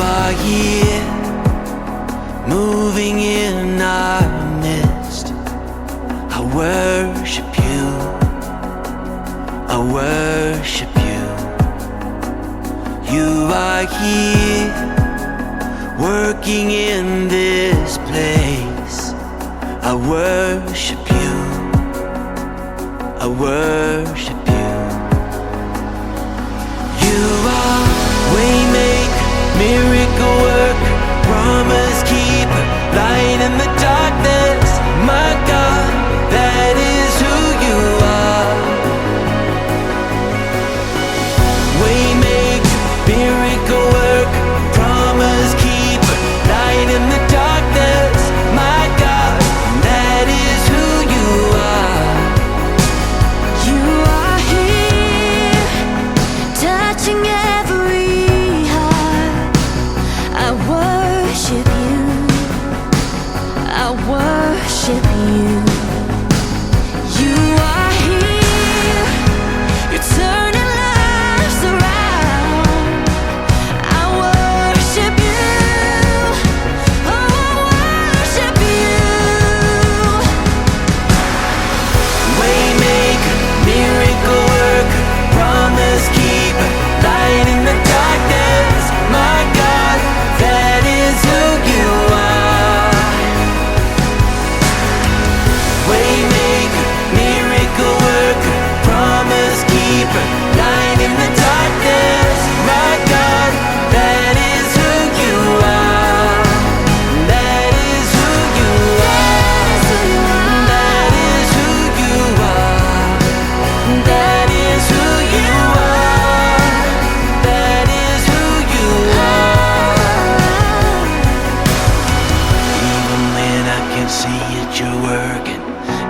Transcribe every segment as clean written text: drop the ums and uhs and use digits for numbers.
are here, moving in our midst. I worship you, I worship you. You are here, working in this place. I worship you, I worship you. You are waymaker, miracle worker, promise keeper, light in the darkness. My God, that is who you are. Waymaker, miracle worker, promise keeper, light in the darkness. My God, that is who you are. You are here, touching every heart. I worship you, I worship you. You are here, you're turning lives around. I worship you, oh I worship you. Waymaker, miracle worker, promise keeper, light in the darkness. My God, that is who you are. Waymaker, miracle worker, promise keeper, light in the darkness. My God, that is who you are. That is who you are. That is who you are. That is who you are. That is who you are. Even when I can see it, you're working.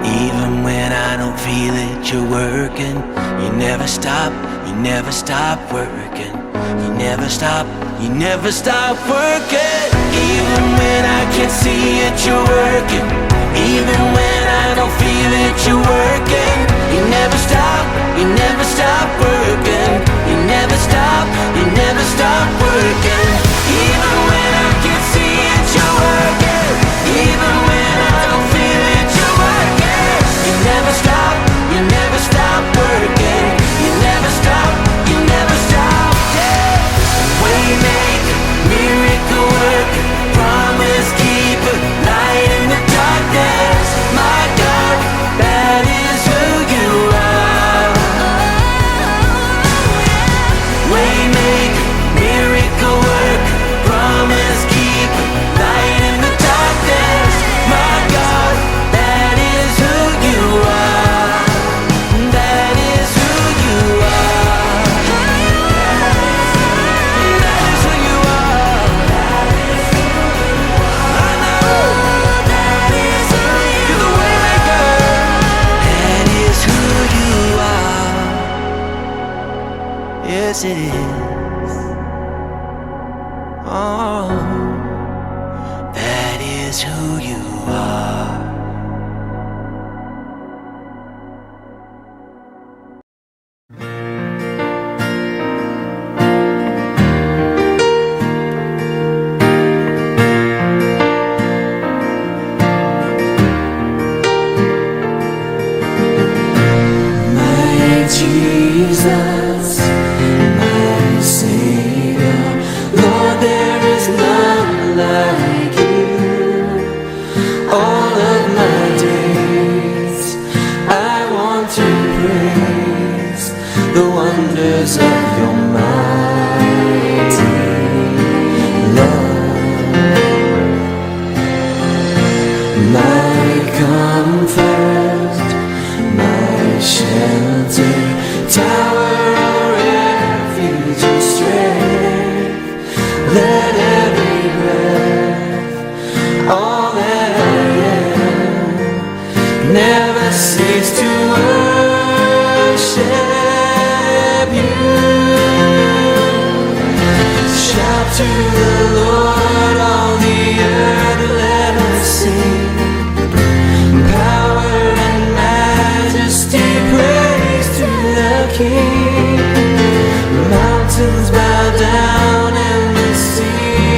Even when I don't feel it, you're working. You never stop, you never stop working. You never stop, you never stop working. Even when I can't see it, you're working. Even when I don't feel it, you're working. You never stop, you never stop working. You never stop, you never stop working. Even when I can't see it, you're working. Even when I don't feel it, you're working. You never stop, you never stop working. You never stop, you never stop, yeah. Waymaker, miracle worker, promise keeper, light in the darkness. My God, that is who you are. Waymaker, miracle worker, promise keeper, light in the darkness. My God, that is who you are. That is who you are. That is who you are. I know. You're the waymaker. That is who you are. Yes, it is. Oh, that is who you are. My Jesus, my Savior, Lord, there is none like you. All of my days, I want to praise the wonders of your mighty love. My comfort, my shelter, tower of refuge and strength. Let every breath, all that I am, never cease to worship you. Shout to the Lord, all the earth, let us sing. Power and majesty, praise to the King. Mountains bow down and the sea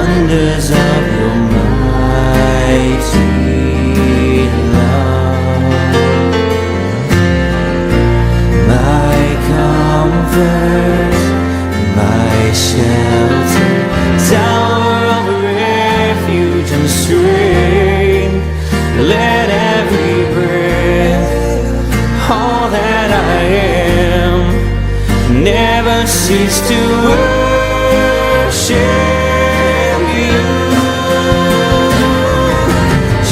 wonders of your mighty love. My comfort, my shelter, tower of refuge and strength. Let every breath, all that I am, never cease to worship you.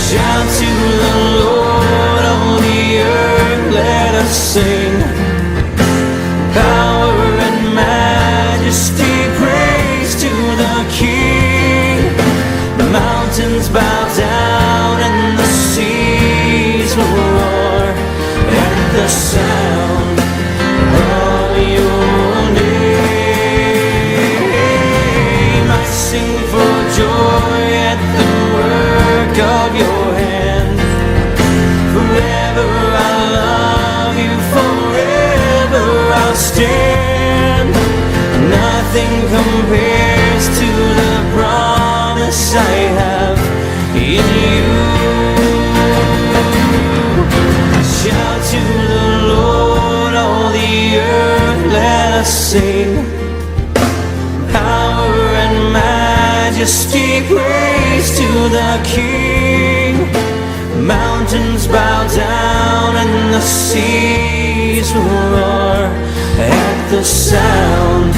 Shout to the Lord, all the earth, let us sing. Power and majesty, praise to the King. The mountains bow down and the seas will roar at the sound of your name. I sing for joy at the work of your hand. Forever I'll love you, forever I'll stand. Nothing compares to the promise I have in you. Shout to the Lord, all the earth, let us sing. Power and majesty, praise to the King. Mountains bow down and the seas will roar at the sound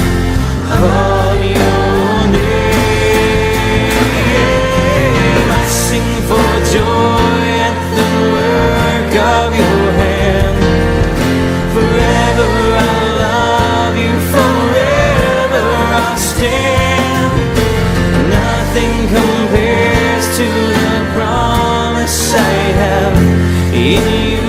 of your name. I sing for joy at the work of your hand. Forever I'll love you, forever I'll stand. Nothing compares to the promise I have in you.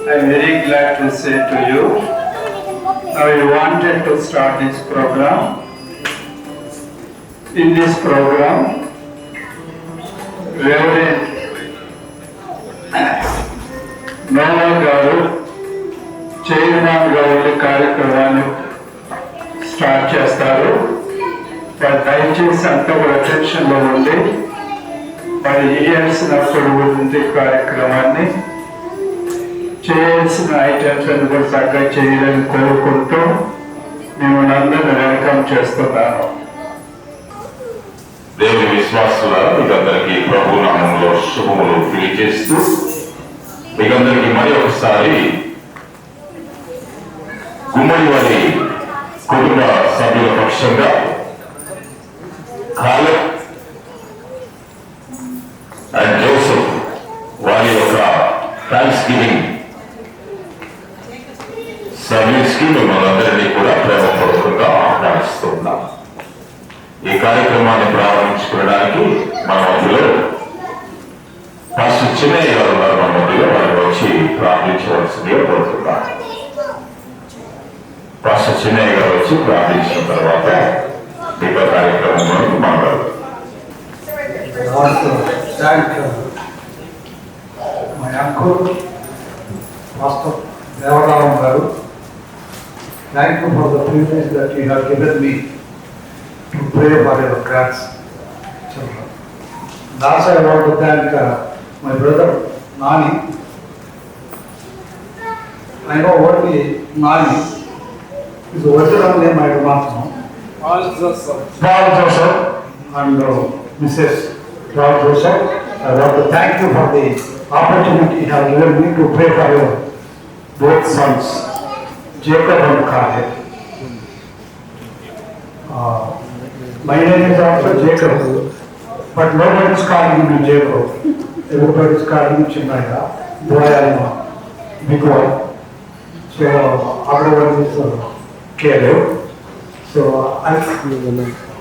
I'm very glad to say to you, I wanted to start this program. In this program, Reverend Noah garu chairman గా ఉండి కార్యక్రమాన్ని start చేస్తారు. వారు దయచేసి అంతా కూడా attention లో ఉండి మరి చేయాల్సినప్పుడు ఉంది కార్యక్రమాన్ని చేయాల్సిన ఐటమ్స్ అని కూడా చక్కగా చేయాలని కోరుకుంటూ మిమ్మల్ని అందరినీ వెల్కమ్ చేస్తున్నాను. దేవుని విశ్వాసుల మీకందరికీ ప్రభు నామంలో శుభములు తెలియజేస్తూ మీకందరికీ మరి ఒకసారి గుమ్మడి వారి కుటుంబ సభ్యుల పక్షంగా కాలెబ్ అండ్ జోసెఫ్ వారి యొక్క థ్యాంక్స్ గివింగ్ సర్వీస్ కి మిమ్మల్ని అందరినీ కూడా ప్రేమపూర్వకంగా ఆహ్వానిస్తున్నాం. ఈ కార్యక్రమాన్ని ప్రారంభించుకోవడానికి మన మధ్యలో పాస్టర్ చిన్నయ్య గారు ఉన్నారు. మన మధ్యలో వారిని వచ్చి ప్రార్థించవలసిందిగా కోరుతున్నాం. పాస్టర్ చిన్నయ్య గారు వచ్చి ప్రార్థించిన తర్వాత దీప కార్యక్రమంలోకి మాట్లాడతారు. My uncle, Pastor Devaraman garu, thank you for the privilege that you have given me to pray for your grandchildren. Also, I want to thank my brother Nani. I know only Nani. His original name I do not know. Paul Joseph and Mrs. Paul Joseph. I want to thank you for the opportunity He has given me to pray for your both sons, Jacob and Caleb. My name is also Jacob, but nobody is calling me Jacob. Everybody is calling me Chinnaya, boy I am big one. So other one is Caleb. So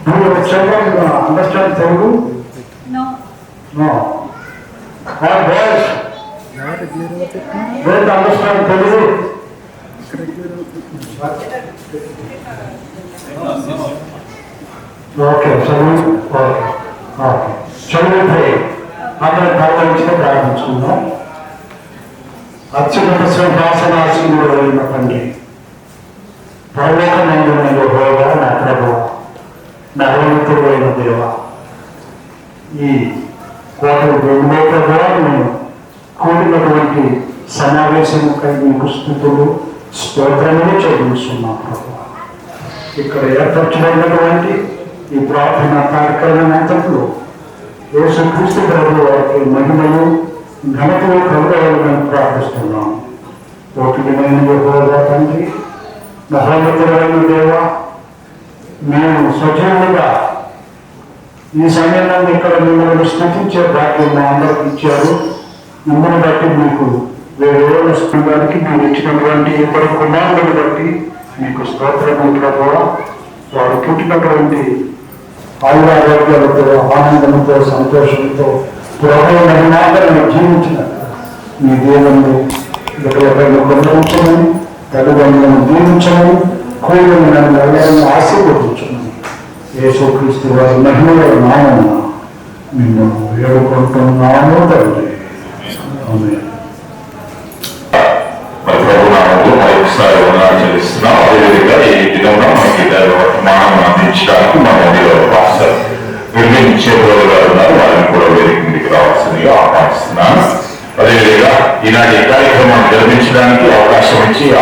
do your children understand Telugu? No. No. All boys don't understand Telugu. Okay, so shall we pray? అందరూ ప్రార్థించిన ప్రార్థించుకుందాం. అత్యున్నత సింహాసనాసీనుడు అయిన తండ్రి, పరలోకమందున్న యెహోవా నా ప్రభువా, నరవంతుడు అయిన దేవా, ఈ కోటలు దేవుడే ప్రభువా, నేను కూడినటువంటి సమావేశముకై మీకు స్తుతులు స్తోత్రములు చెల్లిస్తున్నాం ప్రభువా. ఇక్కడ ఏర్పరచబడినటువంటి ఈ ప్రార్థన కార్యక్రమం అంతట్లో యేసుక్రీస్తు ప్రభువు వారికి మహిమలు ఘనతలు కలుగవాలని ప్రార్థిస్తున్నాం. ఓపికమైన యెహోవా తండ్రి, మహోన్నతుడైన దేవా, మేము సజీవులుగా ఈ సమయంలో ఇక్కడ మిమ్మల్ని స్తుతించే భాగ్యం మా అందరికి ఇచ్చారు. మిమ్మల్ని బట్టి మీకు వేరే స్కందానికి మీరు ఇచ్చినటువంటి ఇద్దరు కుమారులను బట్టి మీకు స్తోత్రము ప్రభువా. వారు పుట్టినటువంటి ఆయురారోగ్యాలతో, ఆనందంతో, సంతోషంతో ప్రభుత్వం జీవించిన మీ దేవుని ఒకరిని కొండవచ్చమని, తల్లిదండ్రులను దీవించమని, కూలీలను నన్ను ఎవరైనా ఆశీర్వదించమని యేసుక్రీస్తు వారి మహిమల నామమున నిన్ను వేడుకుంటున్నాము తండ్రి. ఆమేన్. మరొకసారి చెల్లిస్తున్నాం. అదేవిధంగా ఈ విధంగా మనకి వర్తమానం అందించడానికి మన మధ్యలో పాస్టర్ నిర్మించేవారు గారు ఉన్నారు. వారిని కూడా వేదిక మీదకి రావాల్సిందిగా ఆహ్వానిస్తున్నాను. అదేవిధంగా ఈనాటి కార్యక్రమాన్ని నిర్మించడానికి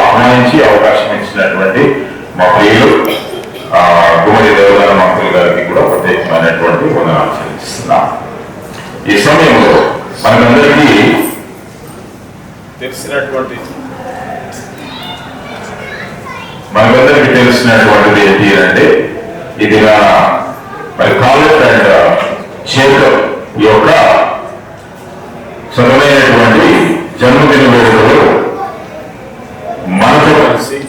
ఆహ్వానించి అవకాశం ఇచ్చినటువంటి మా ప్రియులు గుమ్మడి దేవదాన మంత్రులు గారికి కూడా ప్రత్యేకమైనటువంటి వందనాలు చెల్లిస్తున్నాం. ఈ సమయంలో మనందరికీ తెలిసినటువంటిది ఏంటి అంటే, ఇది మరి కాలేబ్ అండ్ జేకబ్ యొక్క సరైనటువంటి జన్మదిన వేడుకలు మనతో కలిసి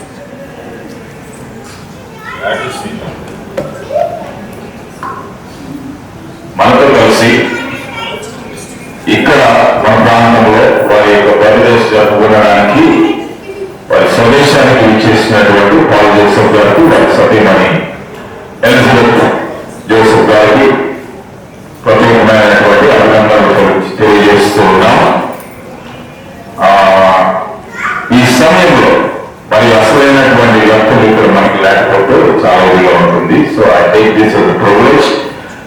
ఇక్కడ మన ప్రాంతంలో వారి యొక్క బర్త్డే జరుపుకోవడానికి వారి స్వదేశానికి ఇచ్చేసినటువంటి పాల్ జోసెఫ్ గారికి, వారి సతీమణి ఎలిజబెత్ జోసెఫ్ గారికి ప్రత్యేకమైనటువంటి అభినందనలు తెలియజేస్తూ ఉన్నాం. ఈ సమయంలో మరి అసలైనటువంటి వ్యక్తులు ఇక్కడ మనకి లేకపోతే చాలా ఇదిగా ఉంటుంది. So I take this as a privilege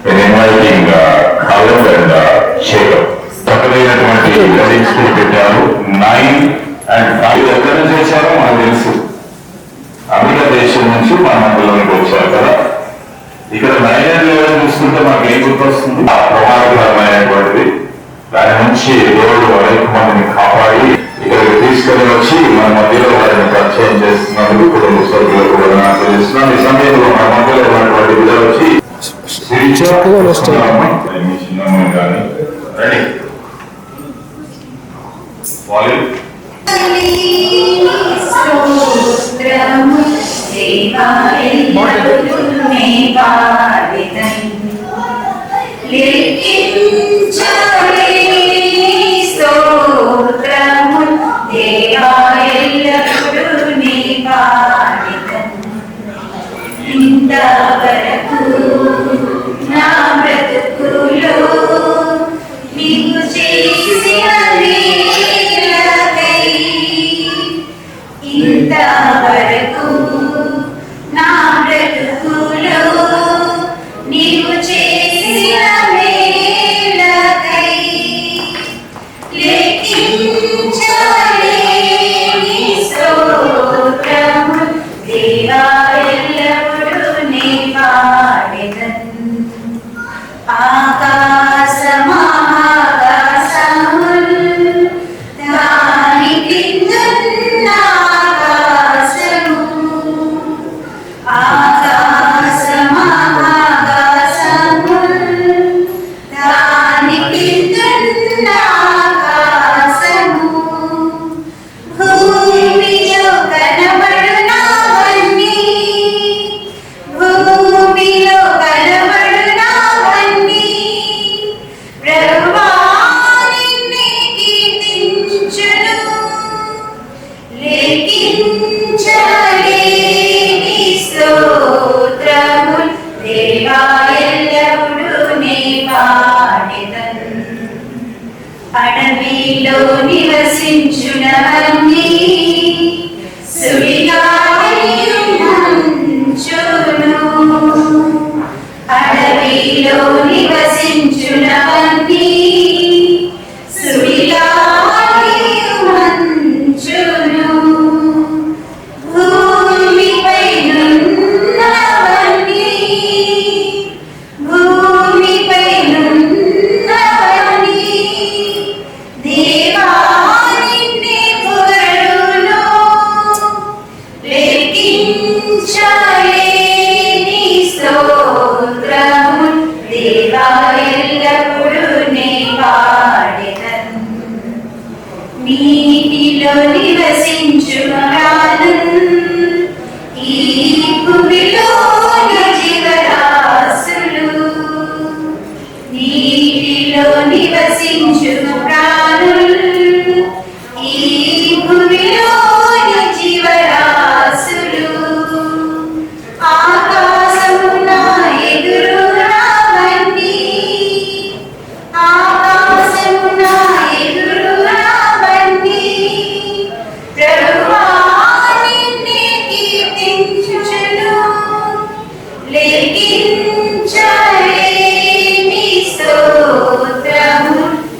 in inviting Caleb and Jacob. చక్కదైనటువంటి వెడ్డింగ్ స్కూల్ పెట్టారు. 9 and 5 ఎక్కడ నుంచి వచ్చారో మనకు తెలుసు. అమెరికా దేశం నుంచి మన మధ్యలోకి వచ్చారు కదా. ఇక్కడ 9 and 11 చూస్తుంటే మనకి ఏం గుర్తొస్తుంది? ప్రమాదకరమైనటువంటిది. దాని నుంచి దేవుడు అనేక మందిని కాపాడి ఇక్కడికి తీసుకొని వచ్చి మన మధ్యలో వారిని పరిచయం చేస్తున్నందుకు కుటుంబ సభ్యులకు కూడా నాకు తెలుస్తున్నాను. ఈ సమయంలో మన మధ్యలో ఉన్నటువంటి విధులు వచ్చి చిన్నమ్మ కానీ రెడీ ఇంతవరకు నా బ్రతుకులో నీవు చేసిన మేలకై, ఇంతవరకు నా బ్రతుకులో నీవు చేసిన మేలకై అడవిలో నివసించునవన్నీ సుడిగాలియుంచును. అడవిలో నివసించునవన్నీ సుడిగాలియుంచును. భూమిపైనున్నవన్నీ దేవా నిన్నే పొగడును. లెక్కించలేని స్తోత్రము దేవా ఎల్లప్పుడూ నే పాడెదను. నీటిలో నివసించువాడు ఈ భూమిలోని జీవరాశులు. నీటిలో నివసించు ప్రాణులు ఈ భూమిలోని జీవరాశులు. ఆకాశమున ఎగురునవన్నీ ఆకాశమున ఎగురునవన్నీ ప్రభువా నిన్నే కీర్తించుచును. లెక్కించలేని స్తోత్రము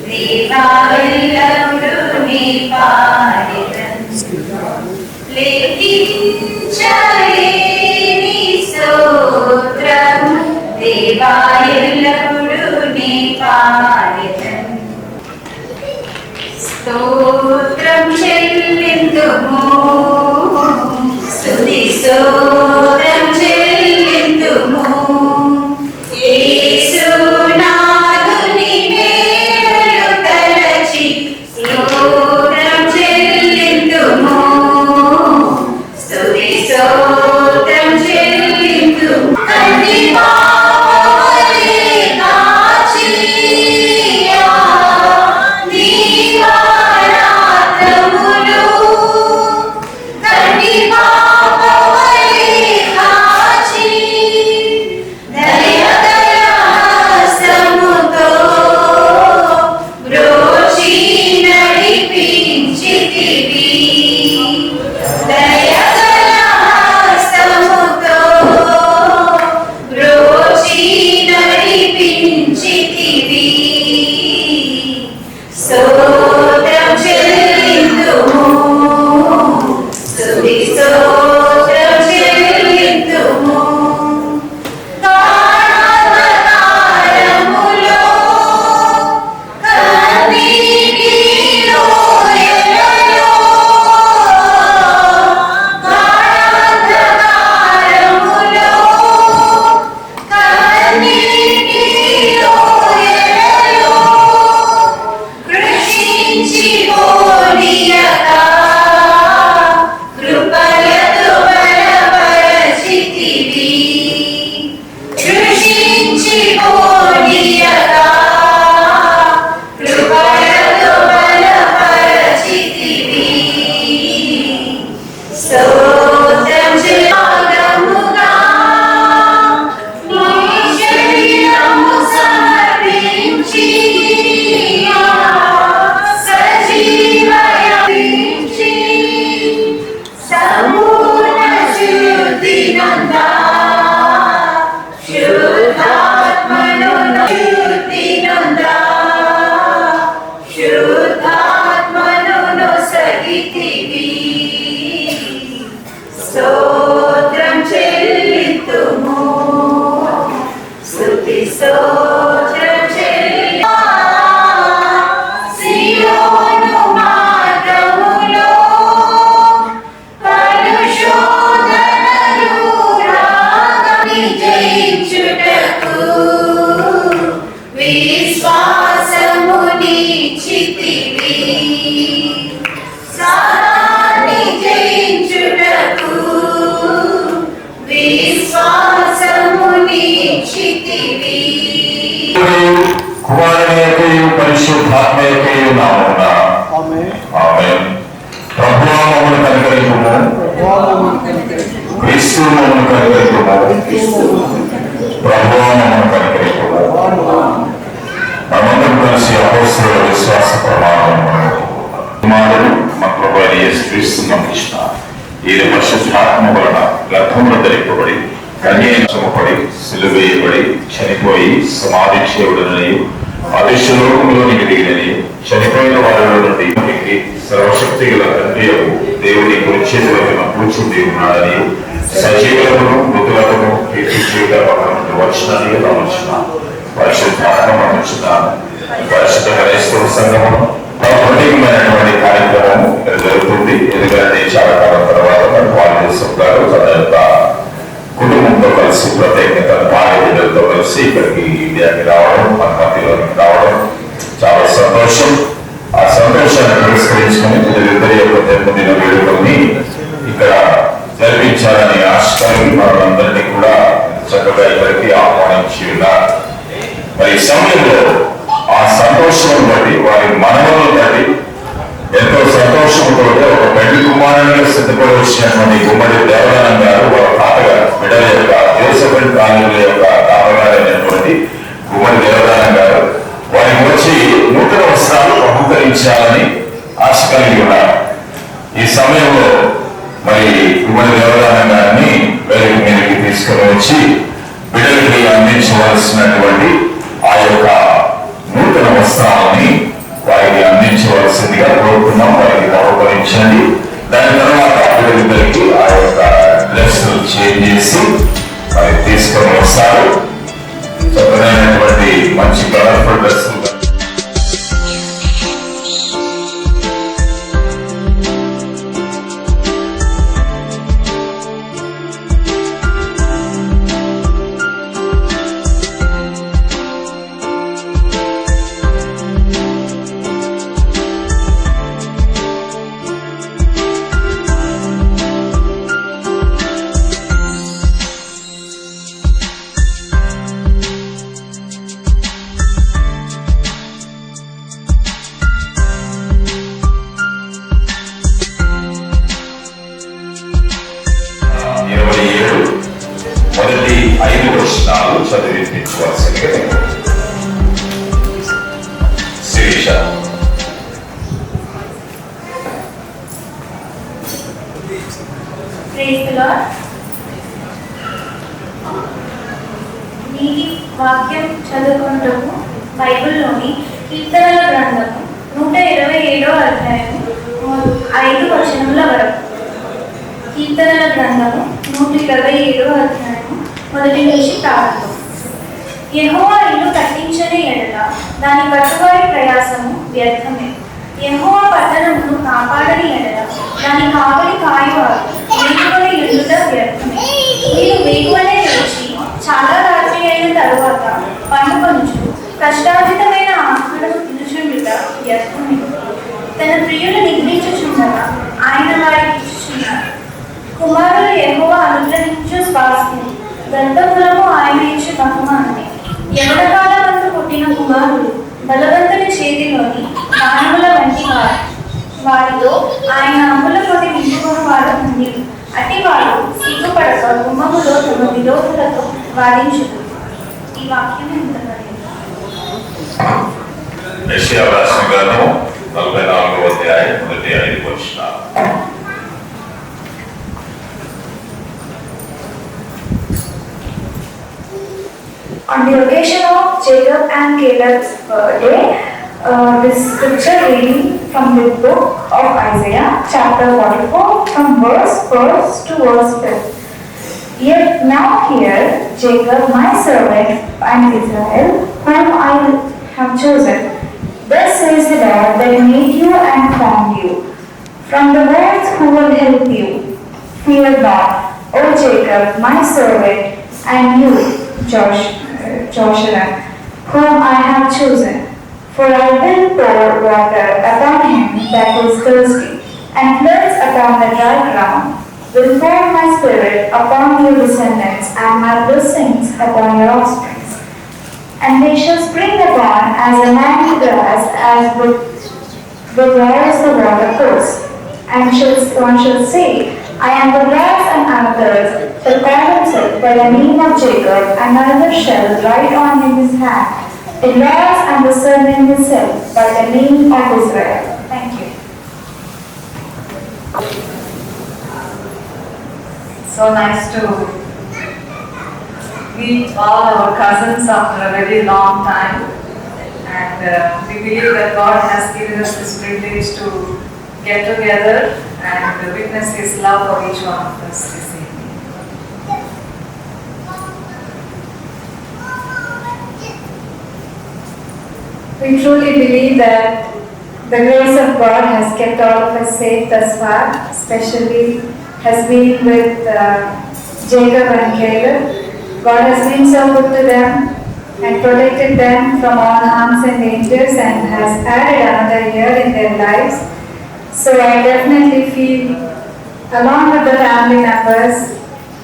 దేవా ఎల్లప్పుడూ నే పాడెదను. లెక్కించలేని స్తోత్రము దేవా ఎల్లప్పుడూ నే పాడెదను. స్తోత్రం చెల్లింతుము, స్తుతి స్తోత్రం చెల్లింతుము. యేసునాథుని మేలులు తలచి స్తోత్రం చెల్లింతుము, స్తుతి స్తోత్రం చెల్లింతుము. తండ్రి పాపవలె కాచి దీవారాత్రములు తండ్రి పాపవలె కాచి దయగల హస్తముతో బ్రోచి నడిపించితివి. దయగల హస్తముతో బ్రోచి నడిపించితివి. స్తోత్రం చెల్లింతుము, స్తుతి స్తోత్రం చెల్లింతుము. కారాగారములో కన్నీటి లోయలలో కారాగారములో కన్నీటి లోయలలో కృషించిపోనీయగా కృపలతో బలపరచితివి. కృషించిపోనీయగా కృపలతో బలపరచితివి. స్తోత్రం చెల్లింతుముగా నీ శరీరము సమర్పించి సజీవయాపించి సంపూర్ణ శుద్ధి నందా శుద్ధాత్మను శుద్ధి నందా శుద్ధాత్మను నొసగితివి. స్తోత్రం చెల్లింతుము, స్తుతి స్తోత్రం చెల్లింతుము. సియోను మార్గములో పలుశోధనలు రాగని జయించుటకు విశ్వాసము నిచ్చితివి. సాతాన్ని జయించుటకు విశ్వాసము నిచ్చితివి. కుమారునియకయు పరిశుద్ధాత్మయకయు నామమున ఆమేన్. ప్రభువా మమ్మల్ని కనికరించుము, క్రీస్తు మమ్మల్ని కనికరించుము, ప్రభువా మమ్మల్ని కనికరించుము. మనమందరం కలిసి అపోస్తలుల విశ్వాస ప్రమాణం కుమారుడు మా ప్రభు అయిన యేసుక్రీస్తు నమ్మించిన ఈయన పరిశుద్ధాత్మ వలన గర్భంలో ధరింపబడి కన్యపడి సిలువేయబడి చనిపోయి సమాధి చేయబడినని అతిశలోకంలోనికి దిగినని చనిపోయిన వారిలో నుండి సర్వశక్తి గల తండ్రి దేవుని కురిచేతులకు కూర్చుండి ఉన్నాడని సజీవులను మృతులను కీర్తి చేయగలను వచ్చినని గమనించిన పరిశుద్ధాత్మ గమనించున్నాను. పరిశుద్ధ క్రైస్తవ సంఘము ప్రత్యేకమైనటువంటి కార్యక్రమం ఇక్కడ జరుగుతుంది. ఎందుకంటే చాలా కాలం తర్వాత భారతదేశంలో తన యొక్క కుటుంబంతో కలిసి ప్రత్యేకంగా తన భార్య బిడ్డలతో కలిసి ఇక్కడికి ఇండియాకి రావడం, మన మధ్యలోకి రావడం చాలా సంతోషం. ఆ సంతోషాన్ని పురస్కరించుకొని వీరిద్దరి యొక్క జన్మదిన వేడుకల్ని ఇక్కడ జరిపించాలని ఆశిస్తాను. మనందరినీ కూడా చక్కగా ఇక్కడికి ఆహ్వానించి ఉన్నారు. మరి ఈ సమయంలో ఆ సంతోషం బట్టి వారి మనవలను బట్టి ఎంతో సంతోషంతో ఒక పెళ్లి కుమారుని సిద్ధపడి వచ్చినటువంటి గుమ్మడి దేవదానం గారు వారి తాతగారు బిడ్డల యొక్క జోసఫ్ కాలనీల యొక్క తాతగారైనటువంటి గుమ్మడి దేవదానం గారు వారికి వచ్చి నూతన వస్త్రాలు బహుకరించాలని ఆశ కలిగి ఉన్నారు. ఈ సమయంలో మరి గుమ్మడి దేవదానం గారిని వేదిక మీదకి తీసుకుని వచ్చి బిడ్డలకి అందించవలసినటువంటి ఆ యొక్క నూతన వస్త్రాలని వారికి అందించవలసిందిగా కోరుకున్నాం. వారికి బహుకరించండి. దాని తర్వాత వీరిద్దరికి ఆ యొక్క డ్రెస్సులు చేంజ్ చేసి వారికి తీసుకొని వస్తారు. చక్కనైనటువంటి మంచి కలర్ఫుల్ డ్రెస్సులు మొదటి 5 వచనాలు చదివించవలసిందిగా శిరీష. నీటి వాక్యం చదువుకుంటూ బైబిల్లోని కీర్తనల గ్రంథము 127వ అధ్యాయము 5 వచనముల వరకు. కీర్తనల గ్రంథము 127వ అధ్యాయము మొదటి నుంచి ప్రారంభం. యెహోవా ఇల్లు కట్టించని ఎడల దాని కట్టువారి ప్రయాసము వ్యర్థమే. యెహోవా పట్టణమును కాపాడని ఎడల దాని కావలి కాయువారు వేగువని ఎల్లుట వ్యర్థమే. మీరు వేగువనే లేచి చాలా రాత్రి అయిన తరువాత పండుకొనుచు కష్టార్జితమైన ఆహారము తినుచుండుట వ్యర్థమే. తన ప్రియులు నిద్రించుచుండగా ఆయన వారికి ఇచ్చుచున్నారు. కుమారులు యెహోవా అనుగ్రహించు స్వాస్థ్యం, గంధములము ఆయన ఇచ్చు బహుమానమే. యవనకాలమందు పుట్టిన కుమారులు బలవంతుని చేతిలోని బాణముల వంటి వారు. వారితో ఆయన అమ్ముల కొద్ది నింపుకొని వాడు ధన్యులు. అట్టి వారు సిగ్గుపడక గుమ్మములో తమ విరోధులతో వాదించుదు. ఈ వాక్యం ఎంత యెషయా రాసిన గ్రంథము 44వ అధ్యాయం మొదటి 5 వచనాలు. On the occasion of Jacob and Caleb's birthday, this scripture reading from the book of Isaiah, chapter 44, from verse 1 to verse 5. Yet now hear, Jacob, my servant, and Israel, whom I have chosen. Thus says the Lord that made you and formed you, from the words who will help you. Fear not, O Jacob, my servant, and you, Joshua, whom I have chosen. For I will pour water upon him that is thirsty, and floods upon the dry ground. Will pour my spirit upon your descendants, and my blessings upon your offspring. And they shall spring upon as a land grass, as the waters the water course. And one shall say, I am the grass, and others shall call himself by the name of Jacob, and another shall write on in his hand, Elias, and the surname himself by the name of Israel. Thank you. so nice to meet all our cousins after a very long time. And we believe that God has given us this privilege to get together and witness His love for each one of us this evening. We truly believe that the grace of God has kept all of us safe thus far, especially has been with Jacob and Caleb. God has been so good to them and protected them from all harms and dangers and has added another year in their lives. So I definitely feel, along with the family members,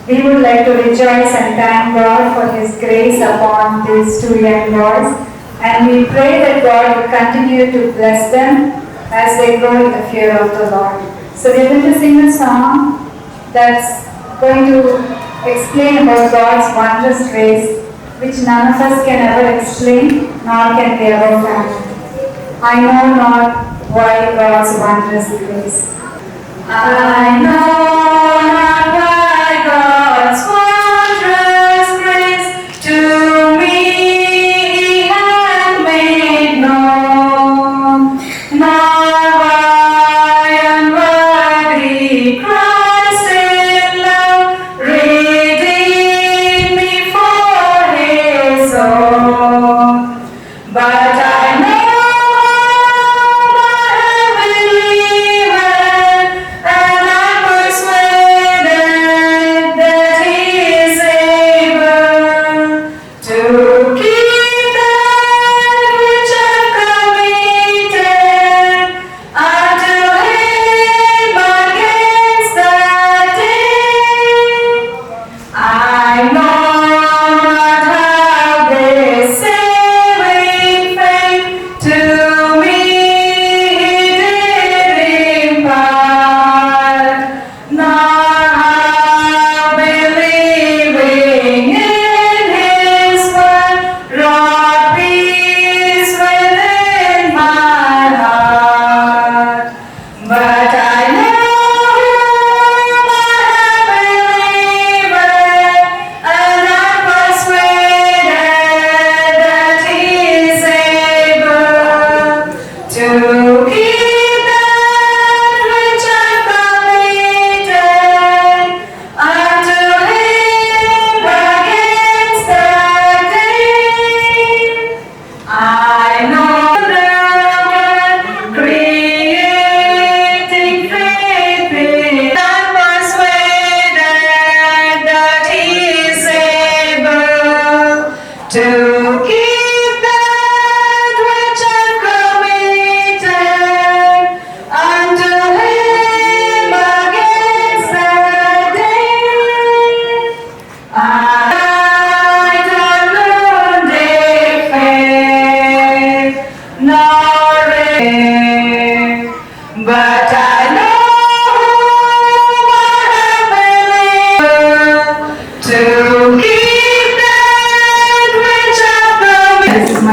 we would like to rejoice and thank God for His grace upon these two young boys. And we pray that God will continue to bless them as they grow in the fear of the Lord. So we're going to sing a song that's going to explain about God's wondrous grace, which none of us can ever explain, nor can we ever fathom. I know not why God's wondrous grace. I know not why God's wondrous grace to me He hath made known, nor why unworthy Christ in love redeemed me for His own. But I know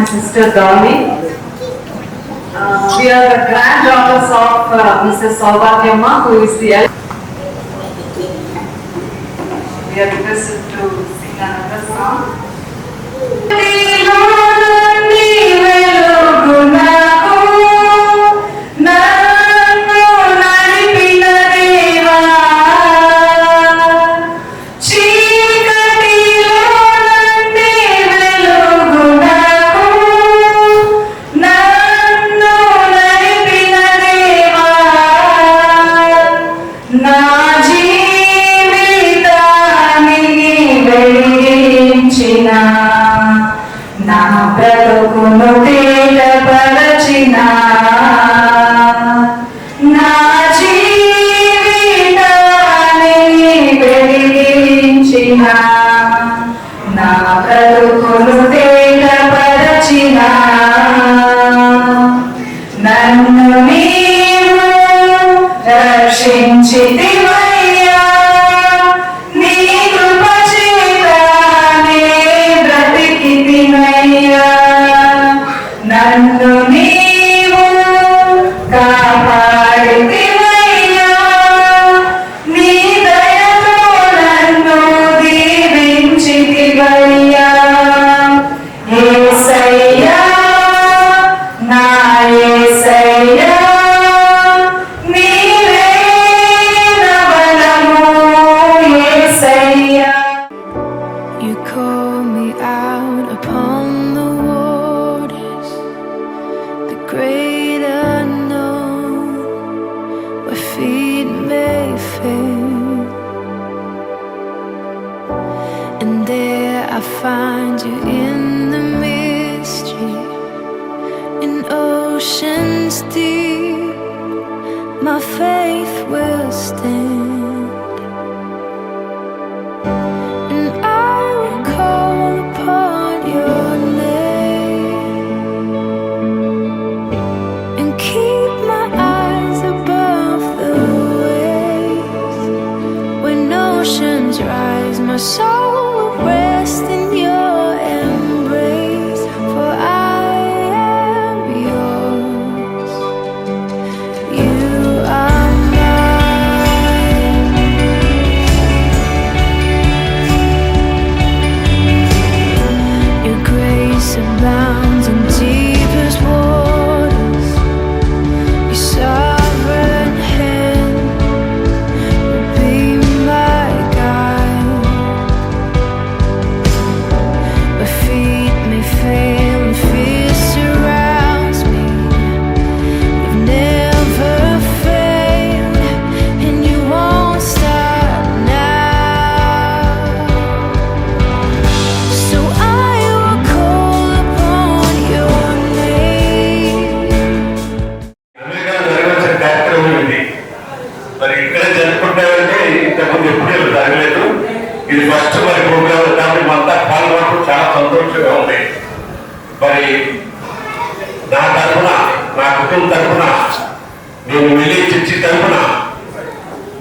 Sister Dolly. We are the granddaughters of Mrs. Saubhagyamma, who is the eldest. We are requested to sing another song. నా బ్రతుకును తేటపరచిన నా జీవితాన్ని వెలిగించిన నా బ్రతుకును తేటపరచిన నన్ను నీవు రక్షించితివయ్యా నీ కృప చేతనే బ్రతికితినయ్యా నన్ను నీవు కాపాడితివయ్యా నీ దయతో fame. And there I find you in the mystery, in oceans deep, my faith will stand. And I will call upon your name and keep my eyes above the waves. When oceans rise, my soul will rest in your embrace, for I am yours. You are mine. Your grace abounds in deepest waters. Your sovereign hand will be my guide. My feet may fail and fear surrounds me. You've never failed, and you won't stop now. So I will call upon your name. America జరగవలసిన కార్యక్రమం ఇది. మరి ఇక్కడ జరుపుకుంటామంటే ఇంతకుముందు ఎప్పుడు జరగలేదు. ఇది first మరి ప్రోగ్రామ్ కాబట్టి మనతా పాల్గొనడం చాలా సంతోషంగా ఉంది. మరి నా తరఫున, నా కుటుంబం తరఫున, నేను వెళ్ళి చర్చి తరఫున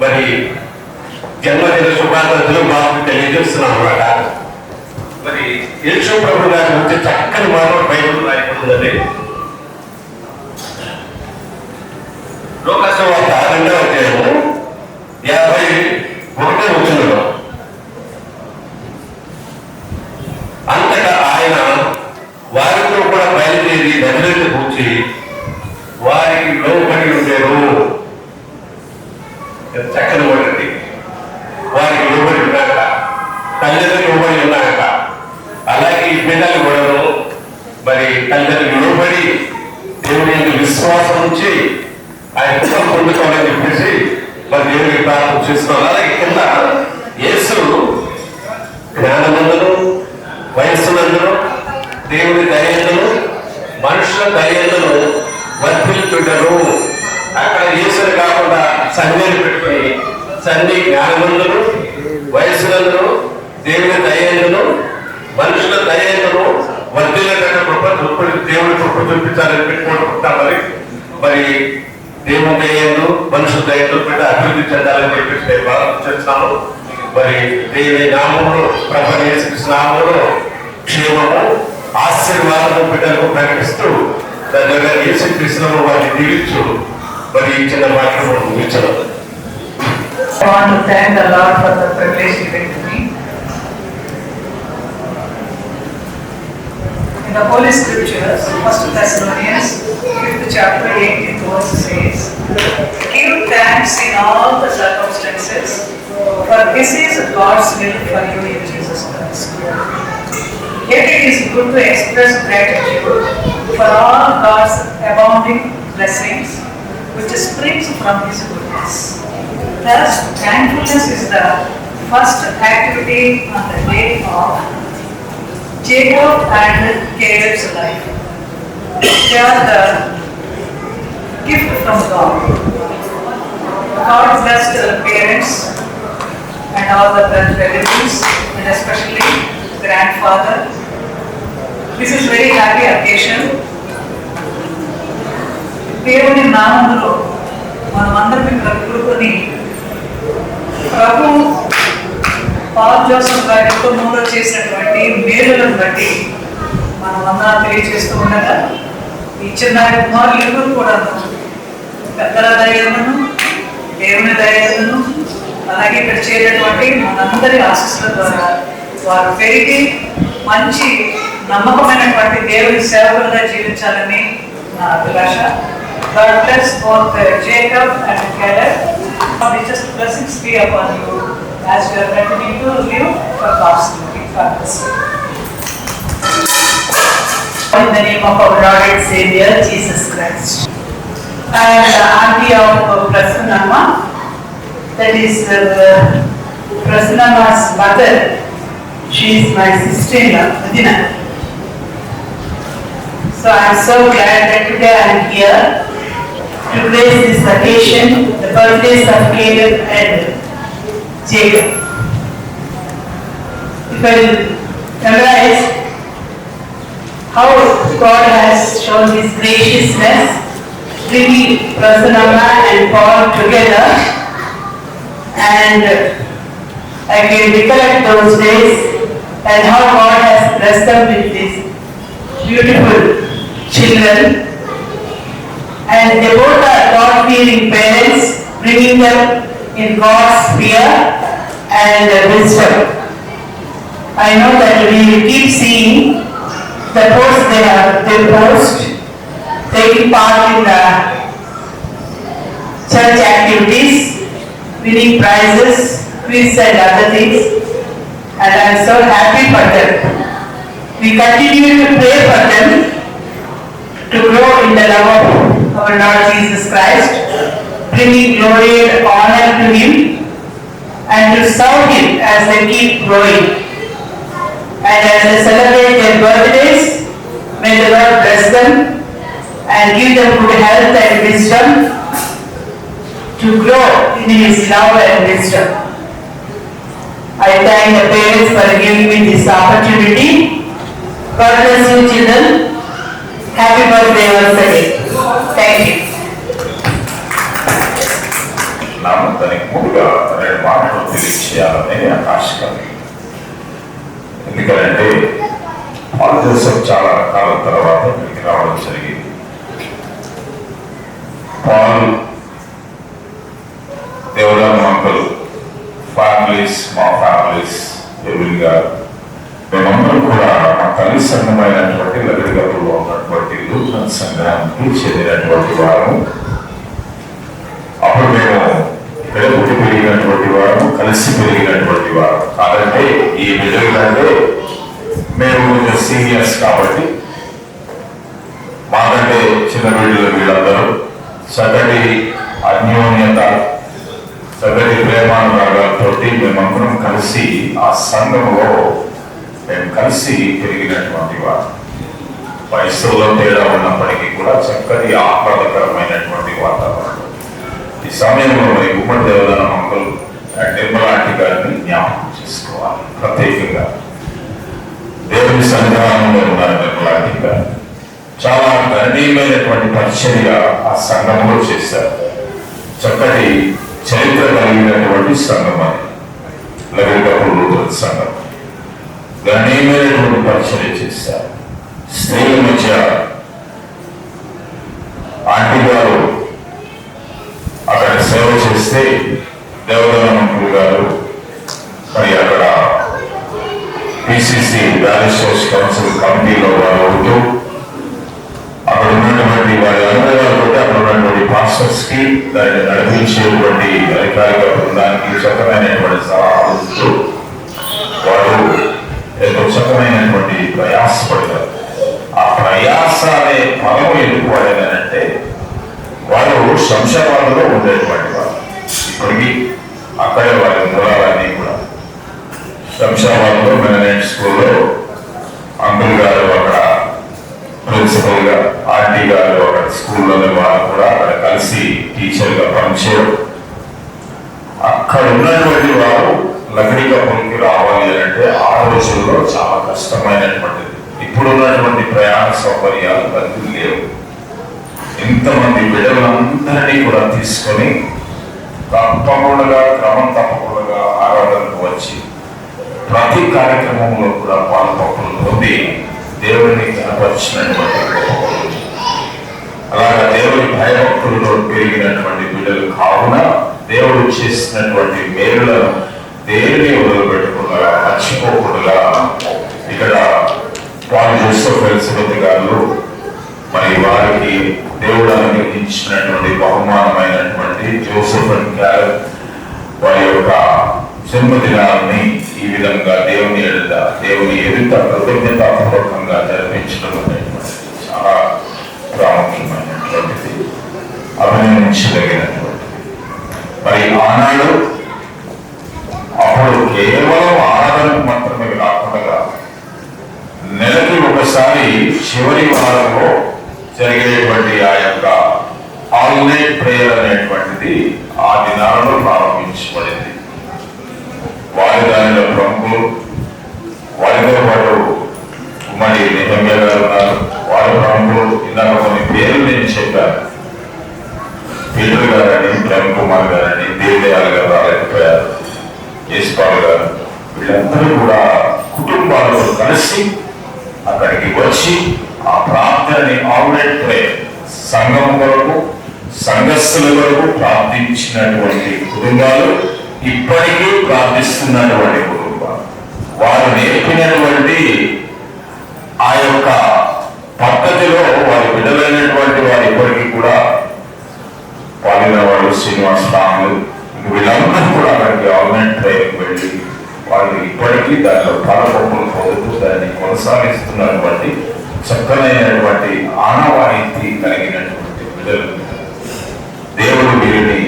మరి జన్మదిన శుభాకాంక్షలు మాకు తెలియజేస్తున్నాం అన్నమాట. మరి యేసు ప్రభు గారి గురించి చక్కని మాట బైబిల్ రాయబడిందండి. లోకసువార్త 2వ అధ్యాయము 51వ వచనంలో, అంతటా ఆయన వారితో కూడా బయలుదేరి నదిలోకి కూర్చి వారికి లోబడి ఉండేరు. చక్కని వాడండి. వారికి లోబడి ఉన్నాక, తల్లిదండ్రులు లోబడి ఉన్నాక, అలాగే ఈ పిల్లలు కూడా మరి తల్లిదండ్రులు లోబడి దేవుని యొక్క విశ్వాసం నుంచి ఆయన కృప పొందుకోవాలని చెప్పేసి మరి దేవునికి ప్రార్థన చేస్తున్నాం. అలాగే కింద యేసు జ్ఞానమందును, వయస్సునందును, దేవుని దయందును, మనుషుల దయందును వర్ధిల్చుటను. అక్కడ యేసుని కాకుండా సంధ్యను పెట్టుకొని సన్ని జ్ఞానమందును, వయస్సునందును, దేవుని దయందును, మనుషుల దయందును వర్ధిల్లేటట్టు కృప దేవుని కృప చూపించాలని పెట్టుకుంటామని మరి దేవుని దయందు, మనుషుల దయందు బిడ్డ అభివృద్ధి చెందాలని చెప్పేసి నేను ప్రార్థన చేస్తున్నాను. మరి దేవుని నామములో, ప్రభువైన యేసుక్రీస్తు నామములో క్షేమము, ఆశీర్వాదము బిడ్డలకు ప్రకటిస్తూ దానిలో యేసుక్రీస్తు వారిని దీవించు. మరి ఈ చిన్న మాటలు ముగించడం. I want to thank the Lord for the privilege given to me. In the Holy Scriptures, 1 Thessalonians 5th chapter 18th verse says, "Give thanks in all the circumstances, for this is God's will for you in Jesus Christ." Yet it is good to express gratitude for all God's abounding blessings which springs from His goodness. Thus, thankfulness is the first activity on the day of Jacob and Caleb's life. They are the gift from God. God blessed the parents and all the relatives, and especially grandfather. This is very happy occasion. దేవుని నామములో మనమందరం ఇక్కడ కూడుకొని ప్రభు Paul Joseph గారి కుటుంబంలో చేసినటువంటి మేలులను బట్టి మనమందరం తెలియజేస్తూ ఉండగా ఈ చిన్న కుమారులు ఎవరు కూడా పెద్దల దయలను, దేవుని దయలను, అలాగే ఇక్కడ చేరేటువంటి మనందరి ఆశీస్సుల ద్వారా వారు పెరిగి మంచి నమ్మకమైనటువంటి దేవుని సేవకులుగా జీవించాలని నా అభిలాష. God bless both Jacob and Caleb. Just blessings be upon you as you are continuing to live for God's glory. God bless you. In the name of our Lord and Savior Jesus Christ. And Auntie of Prasanna, that is Prasanna's mother. She is my sister-in-law, Adina. So I am so glad that today I am here to grace this occasion, the birthdays of Caleb and Jacob. If I will memorize how God has shown His graciousness, bringing Prasanna and Paul together, and I can recollect those days and how God has blessed them with these beautiful children, and they both are God-fearing parents, bringing them in God's fear and wisdom. I know that we keep seeing the posts they post, taking part in the church activities, winning prizes, quiz and other things, and I am so happy for them. We continue to pray for them to grow in the love of our Lord Jesus Christ, bringing glory and honor to Him, and to serve Him as they keep growing. And as they celebrate their birthdays, may the Lord bless them and give them good health and wisdom to grow in His love and wisdom. I thank the parents for giving me this opportunity. God bless you, children. Happy birthday once again. Thank you. దానికి ముందుగా 2 మాటలు తెలియచేయాలని ఆశ కలిగి, ఎందుకంటే Paul Joseph చాలా కాలం తర్వాత ఇక్కడికి రావడం జరిగింది. పాల్ దేవదాన మంకలు ఫ్యామిలీస్, మా ఫ్యామిలీస్ ఎవరిగా మేమందరం కూడా మా తల్లి సంఘమైనటువంటి లగడిగప్పులో ఉన్నటువంటి లూథరన్ సంఘానికి చెందినటువంటి వారు. అప్పుడు మేము ఇక్కడ పుట్టి పెరిగినటువంటి వారు, కలిసి పెరిగినటువంటి వారు కాదంటే ఈ బిడ్డలంటే మేము కొంచెం సీనియర్స్ కాబట్టి మాకంటే చిన్న బిడ్డలు వీళ్ళందరూ చక్కటి అన్యోన్యత, చక్కటి ప్రేమానురాగాలతో మేమందరం కలిసి ఆ సంఘంలో మేము కలిసి పెరిగినటువంటి వారు. వయసులో తేడా ఉన్నప్పటికీ కూడా చక్కటి ఆహ్లాదకరమైనటువంటి వాతావరణం. ఈ సమయంలో మరి ఉమ్మడి దేవదాన మంగళం నిర్మలాంటి గారిని జ్ఞాపకం చేసుకోవాలి. ప్రత్యేకంగా దేవుని సన్నిధానంలో ఉన్నారు నిర్మలాంటి గారు. చాలా గణనీయమైనటువంటి పరిచర్య ఆ సంఘంలో చేశారు. చక్కటి చరిత్ర కలిగినటువంటి సంఘం అది లగడిగప్పుడు లూథరన్ సంఘం. గణనీయమైనటువంటి పరిచర్య చేశారు. స్త్రీల మధ్య ఆంటీ గారు అక్కడ సేవ చేస్తే దేవదాన మంత్రులు గారు మరి అక్కడ పిసిసి ప్యారిస్ చర్చ్ కౌన్సిల్ కమిటీలో వారు అవుతూ అక్కడ ఉన్నటువంటి వారి అనుభవాలతో అక్కడ ఉన్నటువంటి పాస్టర్స్ కి దాన్ని నడిపించేటువంటి అధికారిక బృందానికి చక్కమైనటువంటి సలహాలు ఇస్తూ వారు ఎంతో చక్కమైనటువంటి ప్రయాసపడతారు. ఆ ప్రయాస అనే ఫలము ఎందుకు వాడేదంటే వారు శంషాబాద్లో ఉండేటువంటి వారు. ఇప్పటికీ అక్కడే వారి మూలాలన్నీ కూడా శంషాబాద్లో మెననైట్ స్కూల్లో అంకుల్ గారు అక్కడ ప్రిన్సిపల్ గా, ఆంటీ గారు అక్కడ స్కూల్లోనే వారు కూడా అక్కడ కలిసి టీచర్ గా పనిచేయడం. అక్కడ ఉన్నటువంటి వారు లగడిగప్పులకి రావాలి అంటే ఆ రోజుల్లో చాలా కష్టమైనటువంటిది. ఇప్పుడున్నటువంటి ప్రయాణ సౌకర్యాలు బతులు లేవు. ఇంతమంది బిడ్డలందరినీ కూడా తీసుకొని తప్పకుండా క్రమం తప్పకుండా ఆరాధనకు వచ్చి ప్రతి కార్యక్రమంలో కూడా పాల్పొక్కులు పొంది దేవుడిని కనపరిచినటువంటి అలాగా దేవుడి భయభక్తులతో పెరిగినటువంటి బిడ్డలు కావున దేవుడు చేసినటువంటి మేలులను దేనిని వదిలిపెట్టకుండా మర్చిపోకుండా ఇక్కడ పాల్ జోసెఫ్ ఎలిజబెత్ గారు మరి వారికి దేవుడు అనుగ్రహించినటువంటి బహుమానమైనటువంటి జోసెఫ్ అండ్ క్యారెట్ వారి యొక్క జన్మదినాన్ని ఈ విధంగా దేవుని ఎదుట కృతజ్ఞతాపూర్వకంగా జరిపించడం అనేటువంటి చాలా ప్రాముఖ్యమైనటువంటిది, అభినందించదగినటువంటిది. మరి ఆనాడు వారంలో జరిగేటువంటి ఆ యొక్క ఆల్ నైట్ ప్రేయర్ అనేటువంటిది ఆ దినాలలో ప్రారంభించబడింది. వారి దానిలో ప్రముఖులు, వారితో పాటు ఉమ్మడి నెహమ్యా గారు ఉన్నారు. వారి ప్రముఖులు ఇందాక కొన్ని పేర్లు నేను చెప్పాను. పీటర్ గారని, ప్రేమ్ కుమార్ గారని, దేవదయాల్ గారు రాలేకపోయారు, యశ్పాల్ గారు, వీళ్ళందరూ కూడా కుటుంబాలతో కలిసి అక్కడికి వచ్చి ఆ ప్రార్థనని ఆల్ నైట్ ప్రేయర్ సంఘం కొరకు, సంఘస్థుల కొరకు ప్రార్థించినటువంటి కుటుంబాలు ఇప్పటికీ ప్రార్థిస్తున్నటువంటి కుటుంబాలు. వారు నేర్పినటువంటి ఆ యొక్క పద్ధతిలో వారి బిడ్డలైనటువంటి వారు ఇప్పటికీ కూడా పాలిన వాళ్ళు, శ్రీనివాస్ రాములు, వీళ్ళందరూ కూడా అక్కడికి ఆల్ నైట్ ప్రేయర్కి వెళ్ళి వాళ్ళు ఇప్పటికీ దానిలో పాలపప్పులు పొందుతూ దాన్ని కొనసాగిస్తున్నటువంటి చక్కనైనటువంటి ఆనవాయితీ కలిగినటువంటి బిడ్డలు. దేవుడు వీరిని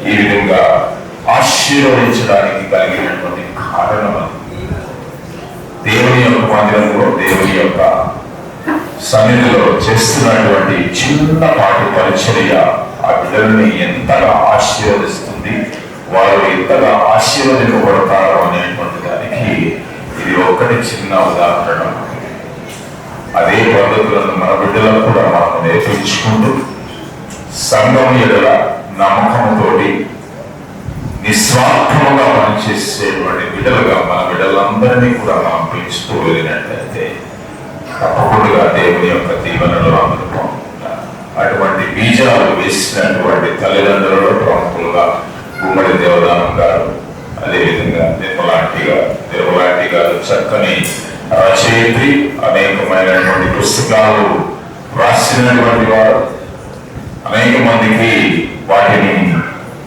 ఈ విధంగా ఆశీర్వదించడానికి కలిగినటువంటి కారణం దేవుని యొక్క మందిరంలో, దేవుని యొక్క సన్నిధిలో చేస్తున్నటువంటి చిన్నపాటి పరిచర్య ఆ బిడ్డల్ని ఎంతగా ఆశీర్వదిస్తుంది, వారు ఎంతగా ఆశీర్వదింపబడతారు అనేటువంటి దానికి ఇది ఒకటి చిన్న ఉదాహరణ. అదే పద్ధతులను మన బిడ్డలకు కూడా మనం నేర్పించుకుంటూ సంఘం ఎడల నమ్మకంతోటి నిస్వార్థముగా పనిచేసేటువంటి బిడ్డలుగా మన బిడ్డలందరినీ కూడా మనం పెంచుతూ వెళ్ళినట్లయితే తప్పకుండా దేవుని యొక్క దీవెనలు అందుకుంటాం. అటువంటి బీజాలు వేసినటువంటి తల్లిదండ్రులలో ప్రముఖులుగా గుమ్మడి దేవదానం గారు, అదేవిధంగా నిర్మలాంటి గారు చక్కని రచయిత్రి, అనేకమైనటువంటి పుస్తకాలు రాసినటువంటి వారు, అనేక మందికి వాటిని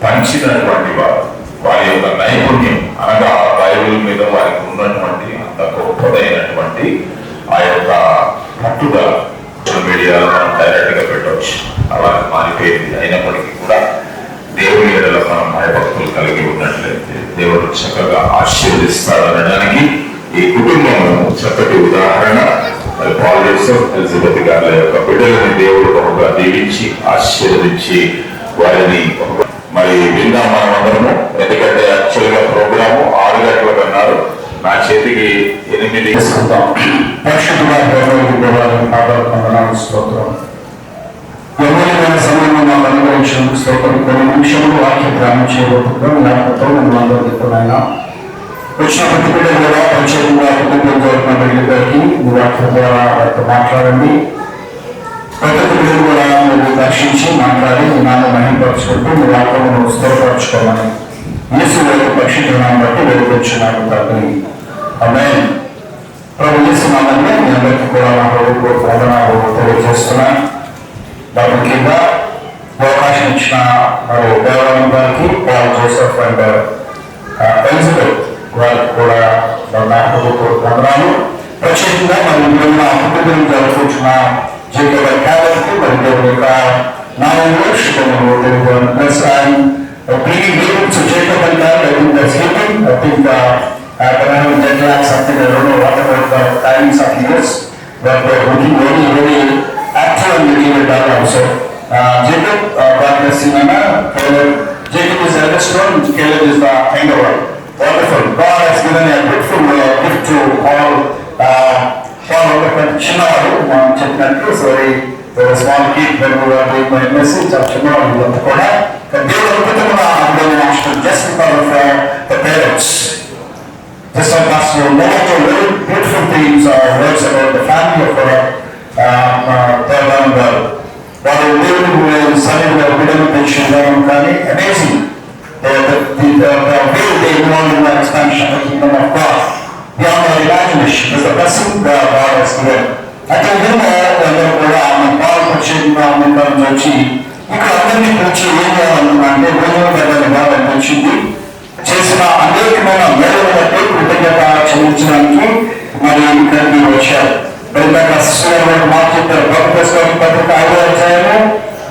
పంచినటువంటి వారు. వారి యొక్క నైపుణ్యం అనగా బైబిల్ మీద వారికి ఉన్నటువంటి అంత గొప్పదైనటువంటి ఆ యొక్క పట్టుదల మీడియాలో మనం డైరెక్ట్ గా పెట్టవచ్చు, అలా మారిపోయింది. అయినప్పటికీ కూడా దేవుని ఎడల మనం భయభక్తులు కలిగి ఉన్నట్లయితే దేవుడు చక్కగా ఆశీర్వదిస్తాడనడానికి ఈ కుటుంబం చక్కటి ఉదాహరణ. మరి పాల్ జోసెఫ్, ఎలిజబెత్ గారి యొక్క బిడ్డలని దేవుడు బహుగా దీవించి ఆశీర్వదించి వారిని మరి విందాం మనం అందరము. ఎందుకంటే యాక్చువల్ గా ప్రోగ్రాము 6 గంటలకు అన్నారు, నా చేతికి 8 తీసుకుంటాం. ఎవరైనా సమయంలో మాకు అనుభవించినందుకు స్తోత్రం. కొన్ని నిమిషంలో వాక్య ధ్యానం చేయబోతున్నాం. జ్ఞాపకంతో మేము అందరికీ వచ్చిన ప్రతి బిడ్డ కూడా ప్రత్యేకంగా కుటుంబం జరుగుతున్న బిడ్డలకి మీ వాక్యం ద్వారా వారితో మాట్లాడండి. ప్రతి బిడ్డలు కూడా మీరు దర్శించి మాట్లాడి మీ నాన్న మహిమపరుచుకుంటూ మీ వాక్యమును స్థిరపరచుకోమని యేసు యొక్క పరిశుద్ధనామం బట్టి వేడుకొచ్చున్నాను తండ్రి. ఆమేన్. ప్రభు యేసు నామములో మీ అందరికీ కూడా నా హృదయపూర్వక వందనాలు తెలియజేస్తున్నాను. ముఖ్యంగా అవకాశం ఇచ్చిన మరి దేవాలయం గారికి, పాల్ జోసెఫ్ అండ్ ఎలిజబెత్ వారికి కూడా నా హృదయపూర్వక వందనాలు. ప్రత్యేకంగా మరి నా కుటుంబం జరుపుకుంటున్న జేకబ్ క్యాబర్కి మరి దేవుని యొక్క నామంలో శుభములు తెలియజేయడం. Plus bringing people to Jacob and God, I think that's sleeping. I think when I was jet lag something, I don't know what about the timings of years, but looking very active and looking at that also. Jacob, God bless you, Nana. Jacob is the eldest one, Caleb is the younger one. Wonderful. God has given a beautiful gift to all చిన్నవాడు మనం చెప్పినట్టు. So small kid when we were doing my message of చిన్నవాడు కూడా దేవుడు అద్భుతమైన అనుభవం just because of the parents. Just like us, you know, very beautiful things or words about the family of Devan Garu. వాళ్ళు దేవుడు సరైన బిడ్డలు పెంచుకుంటారు కానీ amazing the way they involved in the expansion of the kingdom of God beyond our imagination is the blessing that God has given. అయితే అందరూ కూడా ఆమె పాలు ప్రత్యేకంగా అమెరికా వచ్చి ఇక్కడ అందరినీ పిలిచి ఏం చేయాలనుకున్నారంటే భోజనం పెట్టాలని బాగా అనిపించింది. చేసిన అనేకమైన మేళల బట్టి కృతజ్ఞత చెల్లించడానికి మరి ఇక్కడికి వచ్చారు. ఇందాక శిష్యులు మాట చెప్పారు. భక్తి పత్రిక 5వ అధ్యాయము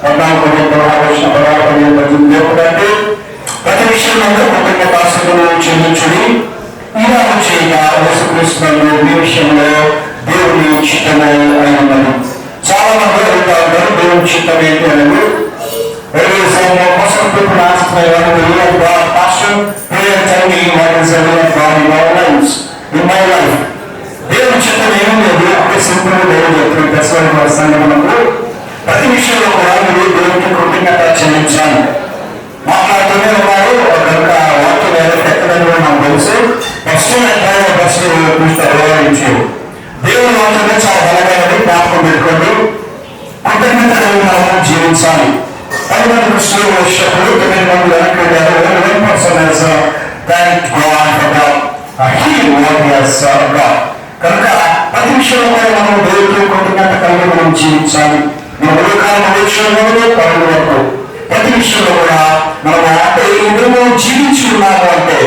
14-18 లేకుంటే ప్రతి విషయంలో కృతజ్ఞతాస్తుతులు చెల్లించుడి. ఇలా చేయగా యేసుక్రీస్తు మీ విషయంలో దేవుని చిత్తము అయి ఉన్నది. చాలా మంది అడుగుతా ఉంటారు దేవుని చిత్తం ఏంటి అనేది. Most of people ask me what is the will of God. Pastor, pray and tell me what is the will of God in our lives, in my life. దేవుని చిత్తం ఏం లేదు, అప్పుడే సింపుల్ దేవుడు చెప్తున్నారు. దశవారి వారి సంఘములకు ప్రతి విషయంలో కూడా మీరు దేవునికి కృతజ్ఞత చెల్లించాలి. మాట్లాడుతూనే ఉన్నారు కనుక వాక్యం ఎక్కడని కూడా నాకు తెలుసు. ఫస్ట్ చూస్తారు దేవుని వాక్యమే చాలా బలమైనది, జ్ఞాపకం పెట్టుకోండి. కృతజ్ఞత మనం జీవించాలి. 10 మంది కృష్ణులు వచ్చినప్పుడు 9 మంది వెనక్కి వెళ్ళారు. 1% has thanked God for God. He what he has God. కనుక ప్రతి విషయంలో కూడా మనం దేవుడికి కృతజ్ఞత కలిగి మనం జీవించాలి. మన ఉదయకాలం విషయంలో పనుల వరకు ప్రతి విషయంలో కూడా మనం అంటే ఏమేమో జీవించి ఉన్నాము అంటే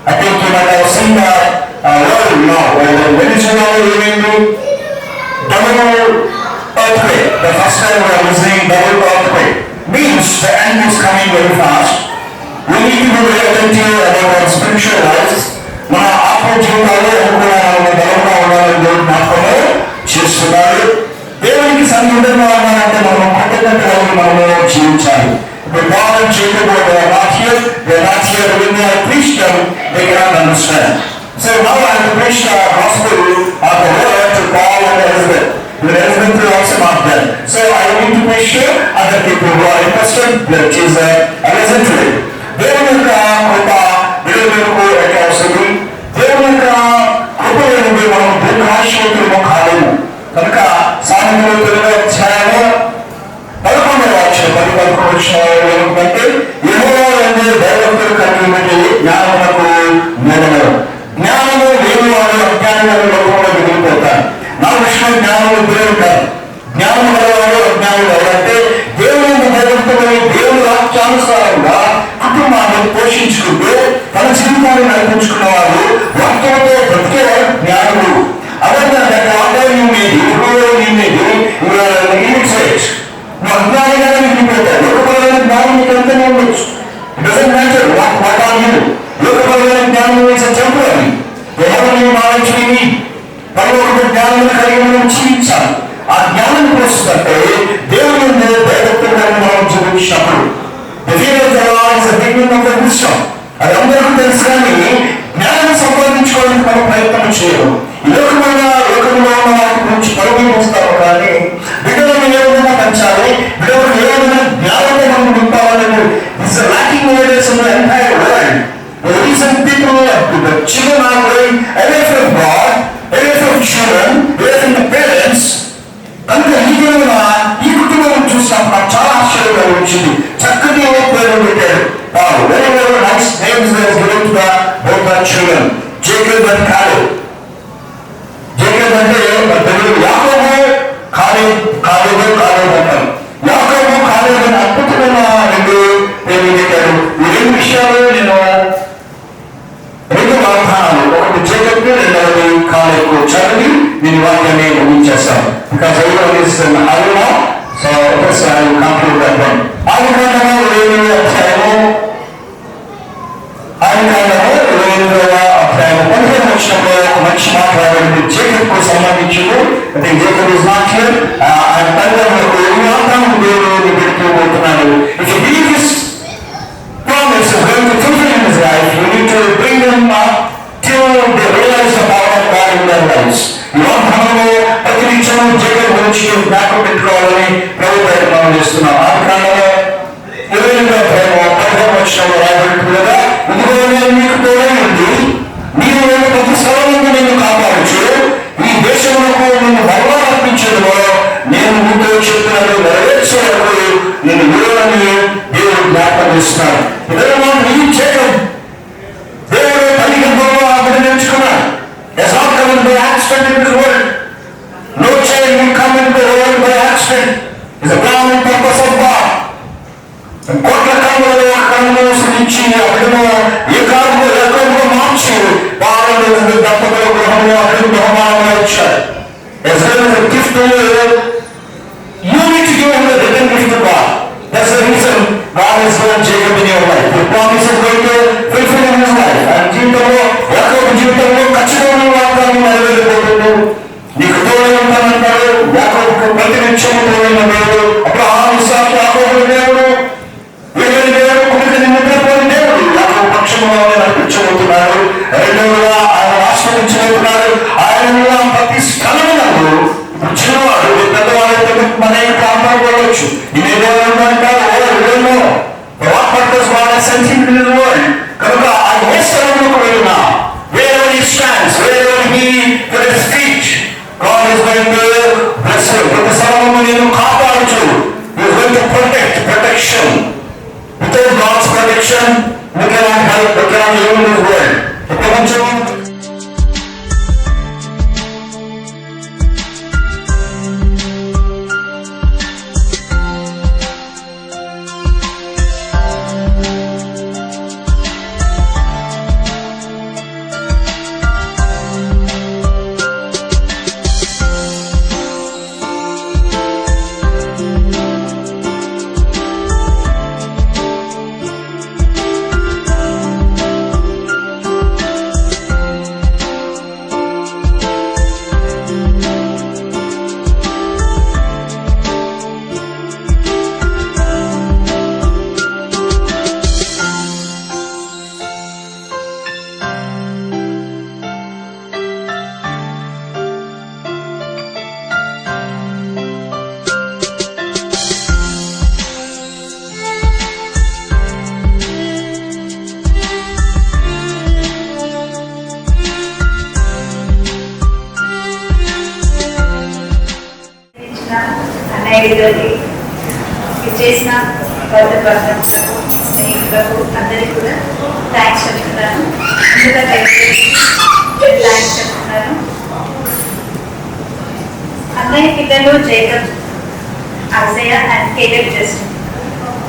I think you might have seen the word now. Venezuela ఏమైంది? Double earthquake. The first time we are listening double earthquake means the end is coming very fast. We need to be very attentive about our spiritual lives. మన ఆత్మ జీవితాల్లో అనుకున్న బలంగా ఉండాలని దేవుడు జ్ఞాపకము చేస్తున్నారు. దేవునికి సన్నిహితంగా ఉన్నారంటే మనం కృతజ్ఞత మనము జీవించాలి. The Paul and Jacob were not here. They are not here. When they are preached them, they cannot understand. So now I have to preach the gospel of the word to Paul and Elizabeth. Elizabeth is also not there. So I need to make sure other people who are interested that is a listen to it. దేవుని యొక్క కృప దేవునికి ఎట్లా వస్తుంది? దేవుని యొక్క కృప నుండి మనం దీర్ఘాయుష్మంతులము కాలేము. కనుక సామెతలు 9వ అధ్యాయము 11వ వచనం 10-11 వచనాలు ఏమంటే యెహోవా యందు భయభక్తులు కలిగి ఉంటే జ్ఞానమునకు మూలము. జ్ఞానము లేని వాడు అజ్ఞానుల లోకంలో మిగిలిపోతాడు. నా విషయం జ్ఞానము దేవుడు కాదు. జ్ఞానం గలవాడు అజ్ఞానులు ఎవరంటే దేవుని భయభక్తులని దేవుని వాక్యానుసారంగా కుటుంబాన్ని పోషించుకుంటూ తన జీవితాన్ని నడిపించుకున్న వారు వాక్యంతో బ్రతికేవారు జ్ఞానులు. అదన్నా నువ్వు అజ్ఞానిగానే మిగిలిపోతావు. లోకపరమైన జ్ఞానం నీకు ఎంతనే ఉండొచ్చు. Doesn't matter what are you. లోకపరమైన జ్ఞానం ఇస్ టెంపరరీ. ఎవరిని మారించుకుని పరలోక జ్ఞానం కలిగి మనం జీవించాలి. ఆ జ్ఞానం కోసంటే దేవుని భయభక్తులను మనం జీవించినప్పుడు అది అందరికీ తెలుసు. కానీ జ్ఞానం సంపాదించుకోవడానికి మనం ప్రయత్నం చేయడం ఈ లోకంలో ఉన్న వాటి గురించి పరుగిస్తాము. కానీ బిడ్డలను ఏ విధంగా పెంచాలి, బిడ్డలకు ఏ విధంగా జ్ఞానంతో మనం నింపాలని locking awareness in the entire world. The reason people, the children are going away from God, away from children, away from the parents. కనుక ఈ విధంగా ఈ కుటుంబం చూసినప్పుడు నాకు చాలా ఆశ్చర్యంగా వచ్చింది. చక్కటి పేరు పెట్టారు. Very very nice names they have given to both the children, Jacob and Caleb. Jacob అంటే యాకోబు కాలేబు అంటారు. యాకోబు కాలేబు అని అద్భుతమైన రెండు పేర్లు పెట్టారు. ఈ రెండు విషయాలు నేను రెండు వాగ్దానాలు, ఒకటి జేకబ్కు, రెండవది కాలేబుకు చదివి దీని వాక్యాన్ని ముగించేస్తాను. Because everyone is Aruna, so first I will conclude that one. ఆదికాండము 7వ అధ్యాయము 15వ వచనంలో ఒక మంచి మాట్లాడండి. జేకబ్కు సంబంధించింది. అంటే జేకబ్ ఇస్ నాట్ హియర్. ఆయన తల్లిదండ్రులకు ఈ వాగ్దానం దేవుడు పెట్టుకోబోతున్నాడు. If you believe this promise is going to fulfill in his life, you need to bring them up till they realize the power of God in their lives. ఈ వాగ్దానంలో ప్రతి నిత్యము Jacob గురించి జ్ఞాపకం పెట్టుకోవాలని ప్రభు ప్రయత్నం చేస్తున్నాం. ఆదికాండము 20వ వచనంలో రాయబడినట్లుగా ఇదిగో నేను మీకు తోడై ఉండి నీవు ప్రతి స్థలంలో నిన్ను కాపాడచ్చు. ఈ దేశములకు నిన్ను బలవాన్ అర్పించడంలో నేను మీతో చెప్పినట్టు నెరవేర్చే వరకు నేను విలువని దేవుడు జ్ఞాపకం చేస్తున్నాడు. దేవుడు తల్లి గర్భంలో ఆ బిడ్డ నేర్చుకున్నాడు. Has not come in by accident in this world. No child will come into the world by accident. It's a plan and purpose of God. కోట్ల కన్నులు సృష్టించి ఆ బిడ్డను ఏ కాలంలో మార్చి పాలన దంపతుల గృహంలో అభివృద్ధి బహుమానంగా ఇచ్చారు. As well as a gift to you need to give him the written gift to God. That's the reason God has given Jacob in your life. The promise is going to fulfill in his life. And జీవితంలో యాకోబు జీవితంలో ఖచ్చితమైన వాగ్దానం నెరవేరబోతుంది. నీకు తోడై ఉంటానంటాడు. యాకోబుకు ప్రతినిత్యం అందరికీ కూడా థ్యాంక్స్ చెప్తున్నాను. ఎందుకంటే థ్యాంక్స్ చెప్తున్నాను. అన్నయ్య పిల్లలు జేకబ్, అజయ అండ్ కేడెడ్ జస్టిన్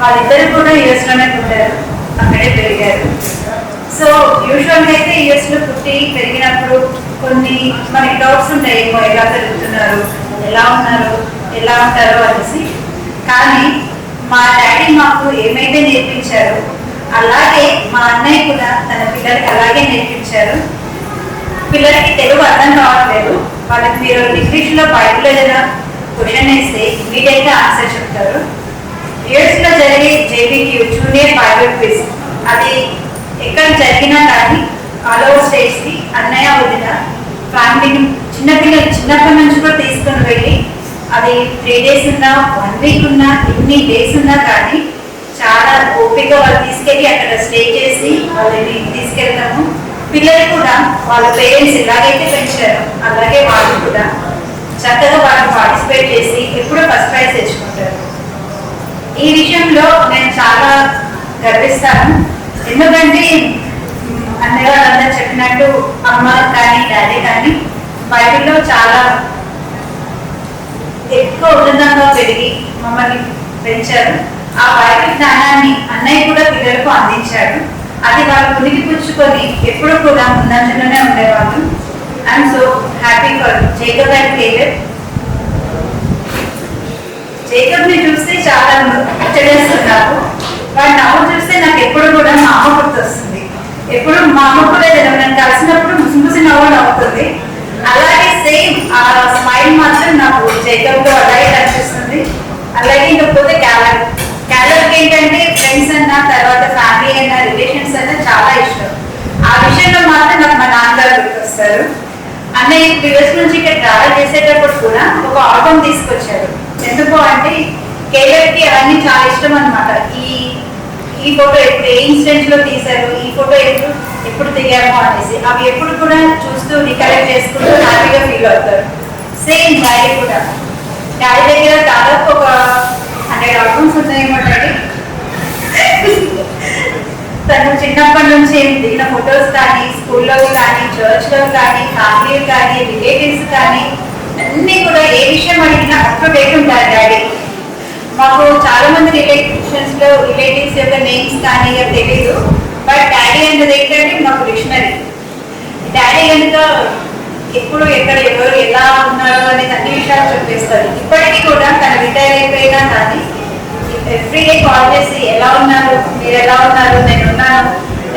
వాళ్ళిద్దరు కూడా యూఎస్లోనే పుట్టారు, అక్కడే పెరిగారు. సో యూజువల్గా అయితే యూఎస్లో పుట్టి పెరిగినప్పుడు కొన్ని మనకి డౌట్స్ ఉంటాయి, ఏమో ఎలా పెరుగుతున్నారు, ఎలా ఉన్నారు, ఎలా ఉంటారు అనేసి. కానీ మా డాడీ మాకు ఏమైతే నేర్పించారో అలాగే మా అన్నయ్య కూడా తన పిల్లలకి అలాగే నేర్పించారు. పిల్లలకి తెలుగు అర్థం కావట్లేదు, వాళ్ళకి మీరు ఇంగ్లీష్లో బైబిల్ ఏదైనా క్వశ్చన్ వేస్తే ఇమీడియట్గా ఆన్సర్ చెప్తారు. యూఎస్లో జరిగే జేబీక్యూ జూనియర్ బైబిల్ క్విజ్ అది ఎక్కడ జరిగినా కానీ ఆల్ ఓవర్ స్టేట్స్కి అన్నయ్య వదిన ఫ్యామిలీని చిన్నపిల్లలు చిన్నప్పటి నుంచి కూడా తీసుకుని వెళ్ళి అది 3 days ఉన్నా 1 week ఉన్నా ఎన్ని డేస్ ఉన్నా కానీ చాలా ఓపిక వాళ్ళు తీసుకెళ్ళి అక్కడ స్టే చేసి వాళ్ళని తీసుకెళ్తాము. పిల్లలు కూడా వాళ్ళ పేరెంట్స్ ఎలాగైతే పెంచారో అలాగే వాళ్ళు కూడా చక్కగా వాళ్ళు పార్టిసిపేట్ చేసి ఎప్పుడూ ఫస్ట్ ప్రైజ్ తెచ్చుకుంటారు. ఈ విషయంలో నేను చాలా గర్విస్తాను. ఎందుకంటే అన్నయ్య వాళ్ళందరూ చెప్పినట్టు అమ్మ కానీ డాడీ కానీ బైబిల్లో చాలా ఎక్కువ ఉన్నతంగా పెరిగి మమ్మల్ని పెంచారు. ఆ బైబిల్ జ్ఞానాన్ని అన్నయ్య కూడా పిల్లలకు అందించాడు. అది వాళ్ళు పునికి పుచ్చుకొని ఎప్పుడు కూడా ముందంజలోనే ఉండేవాళ్ళు. I'm so happy for Jacob and కేడెడ్. జేకబ్ ని చూస్తే చాలా ముచ్చటేస్తున్నారు. వాడు నవ్వు చూస్తే నాకు ఎప్పుడు కూడా మా అమ్మ గుర్తొస్తుంది. ఎప్పుడు మా అమ్మ కూడా నన్ను కలిసినప్పుడు ముసిముసి నవ్వు నవ్వుతుంది. అలాగే సేమ్ ఆ స్మైల్ మాత్రం నాకు జేకబ్ లో అలాగే కనిపిస్తుంది. అలాగే ఇంకపోతే క్యాలర్కి ఏంటంటే ఫ్రెండ్స్ అన్నా తర్వాత ఫ్యామిలీ అయినా రిలేషన్స్ అయినా చాలా ఇష్టం. ఆ విషయంలో మాత్రం నాకు మా నాన్నగారు గుర్తొస్తారు. అన్నయ్య యూఎస్ నుంచి ఇక్కడ ట్రావెల్ చేసేటప్పుడు కూడా ఒక ఆల్బమ్ తీసుకొచ్చారు. ఎందుకు అంటే కేలర్కి అవన్నీ చాలా ఇష్టం అనమాట. ఈ ఫోటో ఎప్పుడు ఏ ఇన్సిడెంట్ లో తీశారు, ఈ ఫోటో ఎప్పుడు దిగాము అనేసి అవి ఎప్పుడు కూడా చూస్తూ రికలెక్ట్ చేసుకుంటూ హ్యాపీగా ఫీల్ అవుతారు. సేమ్ డాడీ కూడా, డాడీ దగ్గర దాదాపు ఒక 100 ఆల్బమ్స్ ఉన్నాయేమో డాడీ. తను చిన్నప్పటి నుంచి దిగిన ఫొటోస్ కానీ స్కూల్లో కానీ చర్చ్లో కానీ ఫ్యామిలీ కానీ రిలేటివ్స్ కానీ అన్నీ కూడా ఏ విషయం అడిగినా అప్ టు డేట్ ఉంటారు డాడీ. మాకు చాలా మంది రిలేటివ్స్ యొక్క నేమ్స్ కానీ తెలీదు, బట్ డాడీ అనేది ఏంటంటే మాకు డిక్షనరీ. డాడీ కనుక ఎప్పుడు ఎక్కడ ఎవరు ఎలా ఉన్నారు అనేది అన్ని విషయాలు చెప్పేస్తారు. ఇప్పటికీ కూడా తను రిటైర్ అయిపోయినా కానీ ఎవ్రీడే కాల్ చేసి ఎలా ఉన్నారు, మీరు ఎలా ఉన్నారు, నేను ఉన్నాను,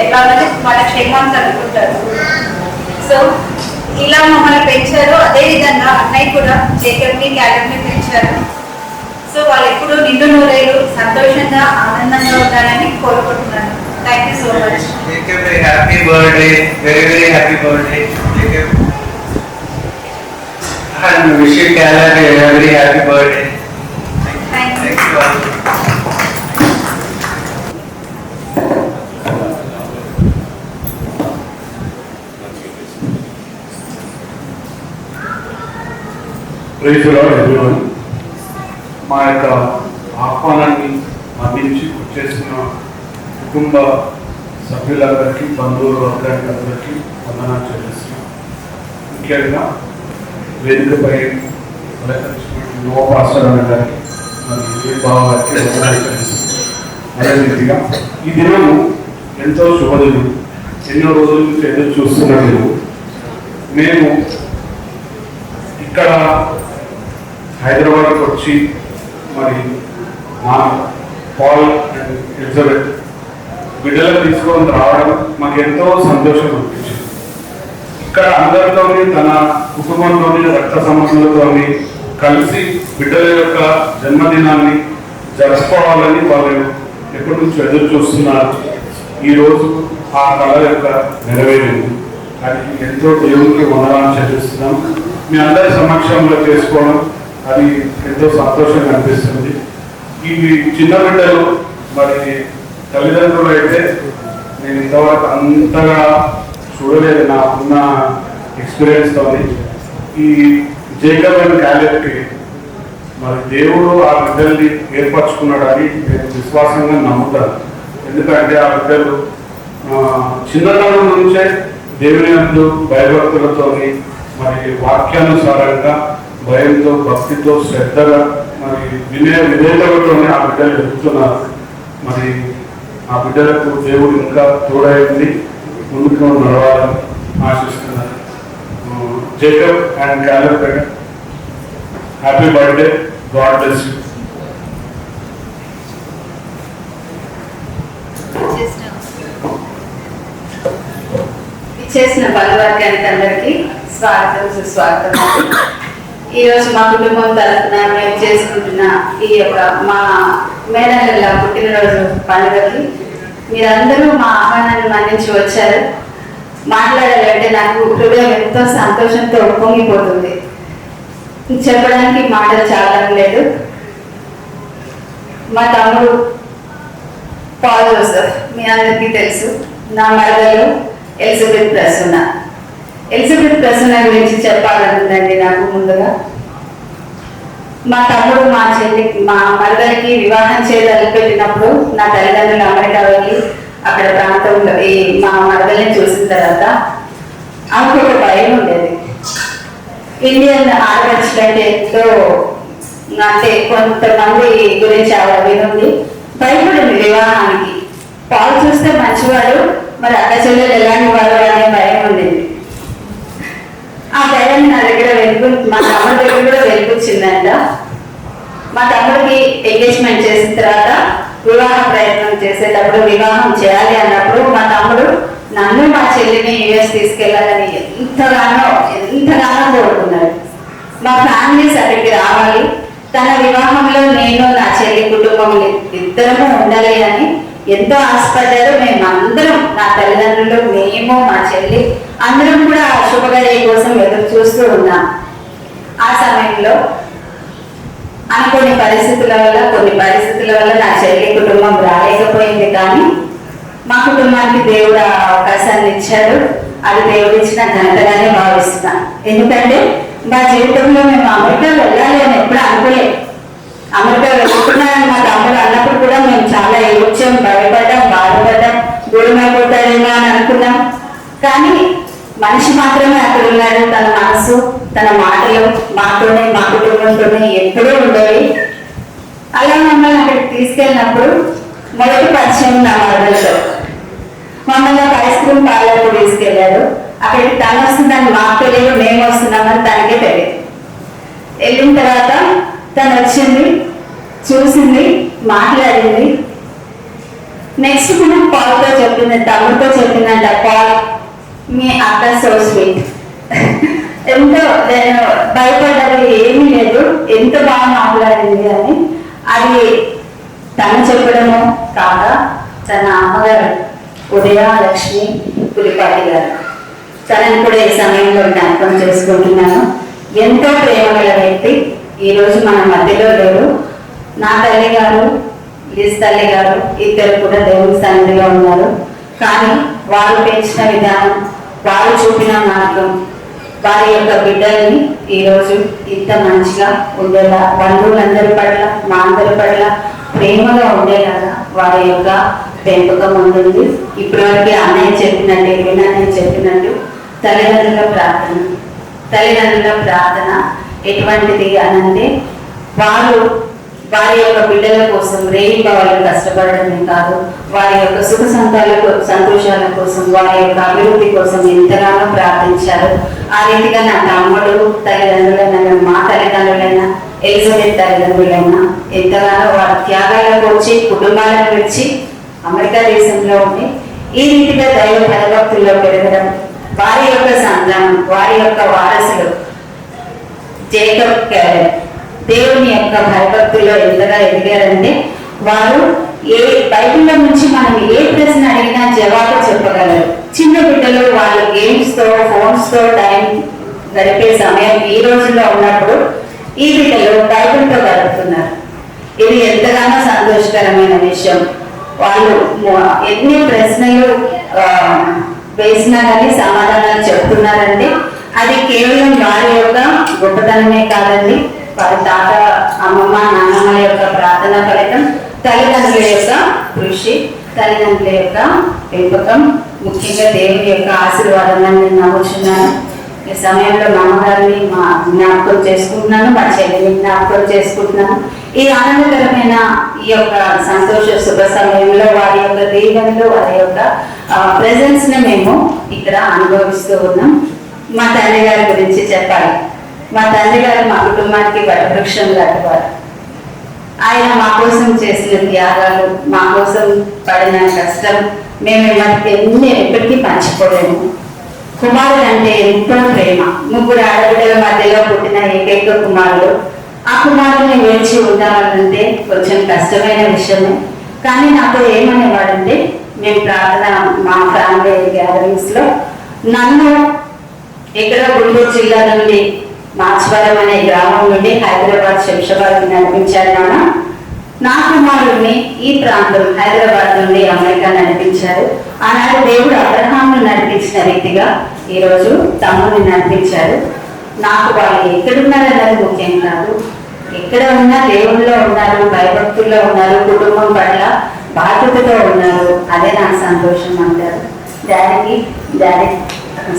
ఎలా ఉన్నది మన క్షేమాన్ని అనుకుంటారు. సో ఇలా మమ్మల్ని పెంచారు. అదేవిధంగా అన్నయ్య కూడా జేకబ్ని క్యాలర్ని పెంచారు. సో వాళ్ళు ఎప్పుడు నిండు నూరేళ్ళు సంతోషంగా ఆనందంగా ఉండాలని కోరుకుంటున్నాను. Thank you so much. Happy birthday, very very happy birthday Jacob. And wish you Caleb very happy birthday. Thank you. Praise the Lord everyone. మా యొక్క ఆహ్వానాన్ని మన్నించి వచ్చేసిన కుటుంబ సభ్యులందరికీ, బంధువుల వర్గానికి అందరికీ వందనాలు చెల్లిస్తున్నాం. ముఖ్యంగా వేదికపై యువ పాస్టర్ గారికి మరియు బాబు గారికి వందనాలు చెల్లిస్తున్నాం. అదే రీతిగా ఈ దినము ఎంతో శుభదినం. ఎన్నో రోజుల నుంచి ఎదురు చూస్తున్న దినం. మేము ఇక్కడ హైదరాబాద్కి వచ్చి మరి మా పాల్ అండ్ ఎలిజబెత్ బిడ్డలను తీసుకొని రావడం మాకు ఎంతో సంతోషం అనిపించింది. ఇక్కడ అందరితోని తన కుటుంబంలోని రక్త సంబంధులతోని కలిసి బిడ్డల యొక్క జన్మదినాన్ని జరుపుకోవాలని వాళ్ళు ఎప్పటి నుంచి ఎదురు చూస్తున్నారు. ఈరోజు ఆ కళ యొక్క నెరవేరింది. అది ఎంతో దేవునికి వందనాలు చెల్లిస్తున్నాం. మీ అందరి సమక్షంలో చేసుకోవడం అది ఎంతో సంతోషంగా అనిపిస్తుంది. ఇవి చిన్న బిడ్డలు మరి తల్లిదండ్రులు అయితే నేను ఇంతవరకు అంతగా చూడలేదు నాకున్న ఎక్స్పీరియన్స్తో. ఈ జేకబ్ అండ్ క్యాలెట్కి మరి దేవుడు ఆ బిడ్డల్ని ఏర్పరచుకున్నాడని నేను విశ్వాసంగా నమ్ముతాను. ఎందుకంటే ఆ బిడ్డలు చిన్నతనం నుంచే దేవుని యందు భయభక్తులతోని మరి వాక్యానుసారంగా భయంతో భక్తితో శ్రద్ధగా మరి విధేయతలతోనే ఆ బిడ్డలు ఎదుగుతున్నారు. మరి ఆ బిడ్డలకు దేవుడు ఇంకా తోడైంది ముందుకు నడవాలని ఆశిస్తున్నారు. Jacob and Caleb, happy birthday, God bless you. చేసిన పలువర్గానికి అందరికీ స్వాగతం, సుస్వాగతం. ఈరోజు మా కుటుంబం తరఫున మేము చేసుకుంటున్న ఈ యొక్క మా మేనల్ల పుట్టినరోజు పండుగకి మీరందరూ మా ఆహ్వానాన్ని మన్నించి వచ్చారు. మాట్లాడాలంటే నాకు హృదయం ఎంతో సంతోషంతో ఉప్పొంగిపోతుంది. చెప్పడానికి మాటలు చాలా లేదు. మా తమ్ముడు పాల్ జోసెఫ్ మీ అందరికీ తెలుసు. నా మరదలు ఎలిజబెత్ ప్రసన్న. ఎలిజబెత్ ప్రసన్న గురించి చెప్పాలనుందండి నాకు. ముందుగా మా తమ్ముడు మా చెల్లి మా మరదలికి వివాహం చేయదలిపెట్టినప్పుడు నా తల్లిదండ్రులు అమెరికా వెళ్ళి అక్కడ ప్రాంతంలో ఈ మా మరదల్ని చూసిన తర్వాత ఆమెకు ఒక భయం ఉండేది. ఇండియన్ ఆడపడుచులు అంటే ఎంతో అంటే కొంతమంది గురించి ఆవిడ వినుంది, భయపడింది వివాహానికి. పాలు చూస్తే మంచివాడు, మరి అక్క చెల్లెలు ఎలాంటి వాడు అనే భయం ఉండేది. ఆ భయాన్ని నా దగ్గర మా తమ్ముడి దగ్గర కూడా వెలిపించిందంట. మా తమ్ముడికి ఎంగేజ్మెంట్ చేసిన తర్వాత వివాహ ప్రయత్నం చేసేటప్పుడు, వివాహం చేయాలి అన్నప్పుడు మా తమ్ముడు నన్ను మా చెల్లిని యుఎస్ తీసుకెళ్లాలని ఎంతగానో కోరుకున్నాడు. మా ఫ్యామిలీస్ అక్కడికి రావాలి, తన వివాహంలో నేను నా చెల్లి కుటుంబం ఇద్దరము ఉండాలి అని ఎంతో ఆశపడ్డారు. మేము అందరం, నా తల్లిదండ్రులు, మేము, మా చెల్లి అందరం కూడా ఆ శుభగడియ కోసం ఎదురు చూస్తూ ఉన్నాం. ఆ సమయంలో కొన్ని పరిస్థితుల వల్ల నా చెల్లి కుటుంబం రాలేకపోయింది. కానీ మా కుటుంబానికి దేవుడు ఆ అవకాశాన్ని ఇచ్చాడు. అది దేవుడు ఇచ్చిన ఘనతగానే భావిస్తున్నాం. ఎందుకంటే మా జీవితంలో మేము అమెరికా వెళ్ళాలి అని ఎప్పుడు అనుకోలేదు. అమెరికా వెళ్తున్నానని మా తమ్ముడు అన్నప్పుడు కూడా మేము చాలా ఏడ్చాం, భయపడ్డాం, బాధపడ్డాం, దూరమైపోతాడేమో అని అనుకున్నాం. కానీ మనిషి మాత్రమే అక్కడ ఉన్నాడు. తన మనసు, తన మాటలు మాతోనే, మా కుటుంబంతోనే ఎప్పుడూ ఉండేవి. అలా మమ్మల్ని అక్కడికి తీసుకెళ్ళినప్పుడు మొదటి పరిచయం నా మరదలతో. మమ్మల్ని ఒక ఐస్ క్రీమ్ పార్లర్కు తీసుకెళ్ళాడు. అక్కడికి తను వస్తుందని మాకు తెలియదు, మేము వస్తున్నామని తనకే తెలియదు. వెళ్ళిన తర్వాత తను వచ్చింది, చూసింది, మాట్లాడింది. నెక్స్ట్ కూడా పాల్తో చెప్పింది, తమ్ముడితో చెప్పిందంట, పాల్ మీ అక్క సో స్వీట్. ఎంతో నేను భయపడ్డది ఏమీ లేదు, ఎంత బాగా మాట్లాడింది అని. అది తను చెప్పడము కాక తన అమ్మగారు ఉదయలక్ష్మి పులిపాటి గారు, తనని కూడా ఈ సమయంలో జ్ఞాపకం చేసుకుంటున్నాను. ఎంతో ప్రేమ గల వ్యక్తి ఈరోజు మన మధ్యలో లేరు. నా తల్లి గారు, లిజ్ తల్లి గారు ఇద్దరు కూడా దేవుని సన్నిధిలో ఉన్నారు. కానీ వారు పెంచిన విధానం, వారు చూపిన మార్గం, వారి యొక్క బిడ్డల్ని ఈరోజు ఇంత మంచిగా ఉండేలా, బంధువులందరి పట్ల, మా అందరి పట్ల ప్రేమగా ఉండేలాగా వారి యొక్క పెంపకం ఉంటుంది. ఇప్పటివరకు అన్నయ్య చెప్పినట్టు, వినన్నయ్య చెప్పినట్టు తల్లిదండ్రుల ప్రార్థన ఎటువంటిది అనంటే, వారి యొక్క బిడ్డల కోసం రేయింబవళ్ళు కష్టపడడమే కాదు, వారి యొక్క సుఖ సంతోషాల కోసం, వారి యొక్క అభివృద్ధి కోసం ఎంతగానో ప్రార్థించారు. ఆ రీతిగా నా తమ్ముడు తల్లిదండ్రులైనా, మా తల్లిదండ్రులైనా, ఎలిజబెత్ తల్లిదండ్రులైనా ఎంతగానో వారి త్యాగాలకు వచ్చి, కుటుంబాలను విడిచి అమెరికా దేశంలో ఉండి ఈ రీతిగా దైవ భయభక్తుల్లో పెరగడం, వారి యొక్క సంతానం, వారి యొక్క వారసులు జేకబ్ క్యాలెబ్ దేవుని యొక్క భయభక్తుల్లో ఎంతగా ఎదిగారంటే, వారు బైబిల్లో నుంచి మనం ఏ ప్రశ్న అడిగినా జవాబు చెప్పగలరు. చిన్న బిడ్డలు వాళ్ళు గేమ్స్ తో, ఫోన్స్ తో టైం గడిపే సమయం ఈ రోజుల్లో ఉన్నప్పుడు ఈ బిడ్డలు బైబిల్తో గడుపుతున్నారు. ఇది ఎంతగానో సంతోషకరమైన విషయం. వాళ్ళు ఎన్ని ప్రశ్నలు వేసినా కానీ సమాధానాలు చెప్తున్నారంటే అది కేవలం వారి యొక్క గొప్పతనమే కాదండి, వారి అమ్మమ్మ, నాన్నమ్మ యొక్క ప్రార్థన ఫలితం, తల్లిదండ్రుల యొక్క కృషి. తల్లిదండ్రుల యొక్క పెంపకం, ముఖ్యంగా దేవుని యొక్క ఆశీర్వాదాలను నేను నమ్ముచున్నాను. ఈ సమయంలో మా అమ్మగారిని జ్ఞాపకం చేసుకుంటున్నాను, మా చెల్లిని జ్ఞాపకం చేసుకుంటున్నాను. ఈ ఆనందకరమైన ఈ యొక్క సంతోష శుభ సమయంలో వారి యొక్క దీవెనలు, వారి యొక్క ప్రెజెన్స్ ని మేము ఇక్కడ అనుభవిస్తూ ఉన్నాం. మా తండ్రి గారి గురించి చెప్పాలి. మా తండ్రి గారు మా కుటుంబానికి వటవృక్షం లాంటివారు. ఆయన మా కోసం చేసిన త్యాగాలు, మా కోసం పడిన కష్టం మేము ఎప్పటికీ పంచుకోలేము. కుమారుడు అంటే ఎంతో ప్రేమ. 3 ఆడబిడ్డల మధ్యలో పుట్టిన ఏకైక కుమారుడు. ఆ కుమారుడిని వేచి ఉండాలంటే కొంచెం కష్టమైన విషయమే. కానీ నాతో ఏమనేవాడంటే, మేము ప్రార్థన మా ఫ్యామిలీ గ్యాదరింగ్స్ లో నన్ను ఎక్కడో గుంటూరు జిల్లా నుండి మార్చివరం అనే గ్రామం నుండి హైదరాబాద్ శంషాబాద్కి నడిపించారు. నా కుమారుడిని ఈ ప్రాంతం హైదరాబాద్ నుండి అమెరికా నడిపించారు. ఆనాడు దేవుడు అబ్రహాంను నడిపించిన రీతిగా ఈరోజు తమ్ముడిని నడిపించారు. నాకు వాళ్ళు ఎక్కడున్నారన్నది ముఖ్యం కాదు. ఎక్కడ ఉన్నా దేవుళ్ళలో ఉన్నారు, భయభక్తుల్లో ఉన్నారు, కుటుంబం పట్ల బాధ్యతతో ఉన్నారు. అదే నాకు సంతోషం అంటారు. డాడీ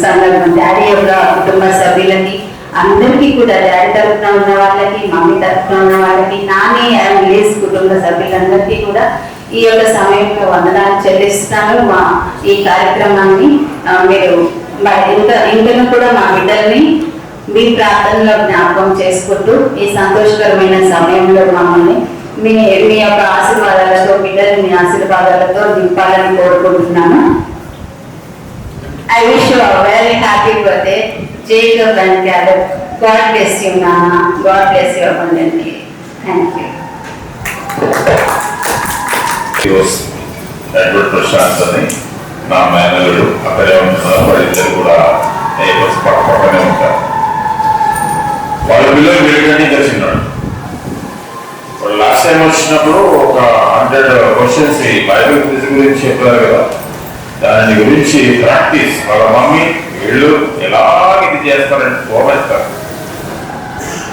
సందర్భం, డాడీ యొక్క కుటుంబ సభ్యులకి అందరికీ కూడా, డాడీ తరఫున ఉన్న వాళ్ళకి, మమ్మీ తరఫున ఉన్న వాళ్ళకి, నాని అండ్ లీజ్ కుటుంబ సభ్యులందరికీ కూడా ఈ యొక్క సమయంలో వందనాలు చెల్లిస్తున్నాను. మా ఈ కార్యక్రమాన్ని మీరు ఇంకను కూడా మా బిడ్డల్ని మీ ప్రార్థనలో జ్ఞాపకం చేసుకుంటూ ఈ సంతోషకరమైన సమయంలో మమ్మల్ని మీ యొక్క ఆశీర్వాదాలతో, బిడ్డల్ని మీ ఆశీర్వాదాలతో నింపాలని కోరుకుంటున్నాను. I wish you a very happy birthday, Jacob and Caleb. God bless you, Nana. God bless you abundantly. Thank you. Edward Prashant అని నా మేనల్లుడు, అక్కడే ఉంటున్నారు. వాళ్ళిద్దరు కూడా పక్కనే ఉంటారు. వాళ్ళ పిల్లలు వీళ్ళకంటే ఇంకా చిన్నాడు. వాళ్ళు లాస్ట్ టైం వచ్చినప్పుడు ఒక 100 క్వశ్చన్స్ బైబిల్ క్విజ్ గురించి చెప్పారు కదా, దాని గురించి ప్రాక్టీస్ వాళ్ళ మమ్మీ వీళ్ళు ఎలా ఇది చేస్తారని పోగొస్తారు.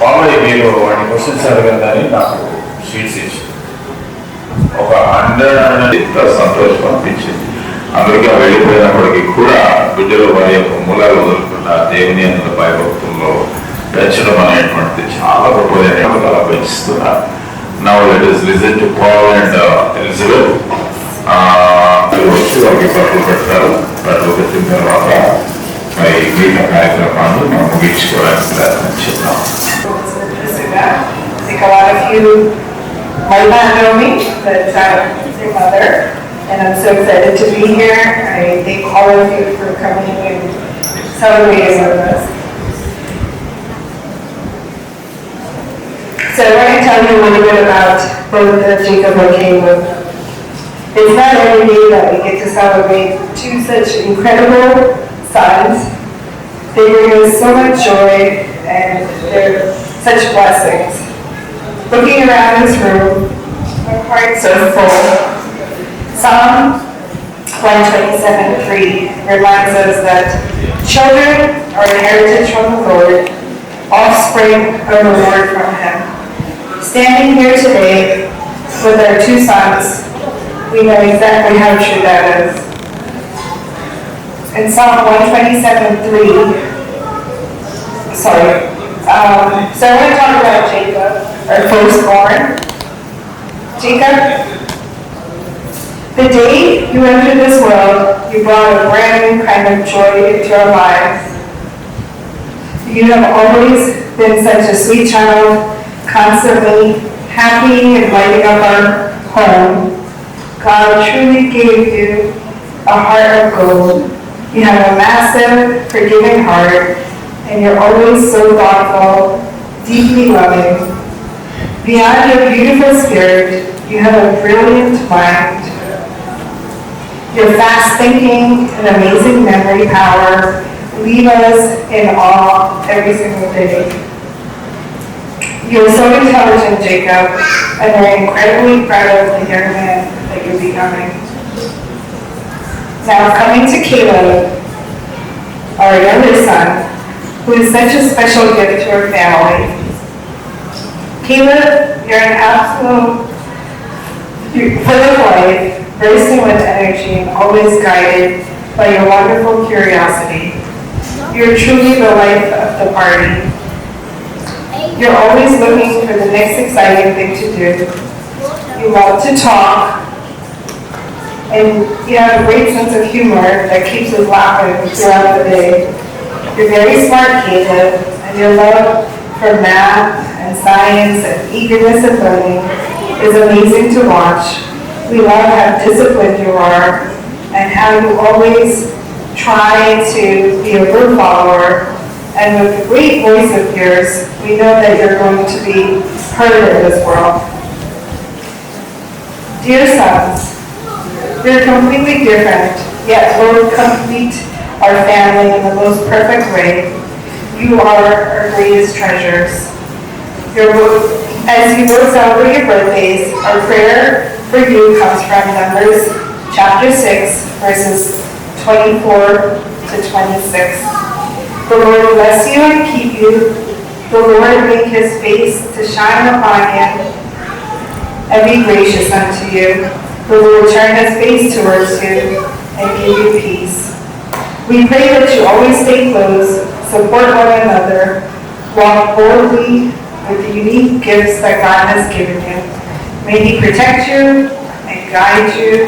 బాబాయ్ మీరు వాటి క్వశ్చన్స్ అడగండి నాకు షీట్స్ ఇచ్చి ఒక 100 సంతోషం అనిపించింది. అమెరికా వెళ్ళిపోయినప్పటికీ కూడా బిడ్డలు వారి యొక్క మూలాలు వదులుకున్న దేవుని అందులో భయభక్తుల్లో పెంచడం అనేటువంటిది చాలా గొప్పదైన అలా పెంచుతున్నారు. Now let us listen to Paul and Elizabeth. వచ్చి వారికి బట్టలు పెడతారు. బట్టలు పెట్టిన తర్వాత మరి మిగతా కార్యక్రమాన్ని మనం ముగించుకోవడానికి ప్రయత్నం చేద్దాం. I think a lot of you might not know me, but I'm your mother, and I'm so excited to be here. I thank all of you for coming and celebrating with us. So I want to tell you a little bit about both Jacob and Caleb. It's not every day that we get to celebrate 2 such incredible sons. They bring us so much joy and they're such blessings. Looking around this room, our hearts are full. Psalm 127:3 reminds us that children are an heritage from the Lord, offspring a reward from Him. Standing here today with our 2 sons, we know exactly how true that is. In Psalm 127:3, so I want to talk about Jacob, our firstborn. Jacob, the day you entered this world, you brought a brand new kind of joy into our lives. You have always been such a sweet child, constantly happy and lighting up our home. God truly gave you a heart of gold. You have a massive, forgiving heart, and you're always so thoughtful, deeply loving. Beyond your beautiful spirit, you have a brilliant mind. Your fast thinking and amazing memory power leave us in awe every single day. You're so intelligent, Jacob, and we're incredibly proud of the young man that you're becoming. Now coming to Caleb, our younger son, who is such a special gift to our family. Caleb, you're an absolute full of life, bursting with energy and always guided by your wonderful curiosity. You're truly the life of the party. You're always looking for the next exciting thing to do. You love to talk, and you have a great sense of humor that keeps us laughing throughout the day. You're very smart, Caleb, and your love for math and science and eagerness in learning is amazing to watch. We love how disciplined you are and how you always try to be a good follower. And with the great voice of yours, we know that you're going to be heard in this world. Dear sons, you're completely different, yet both complete our family in the most perfect way. You are our greatest treasures. As you both celebrate your birthdays, our prayer for you comes from Numbers chapter 6, verses 24 to 26. The Lord bless you and keep you. The Lord make his face to shine upon you and be gracious unto you. The Lord turn his face towards you and give you peace. We pray that you always stay close, support one another, walk boldly with the unique gifts that God has given you. May he protect you and guide you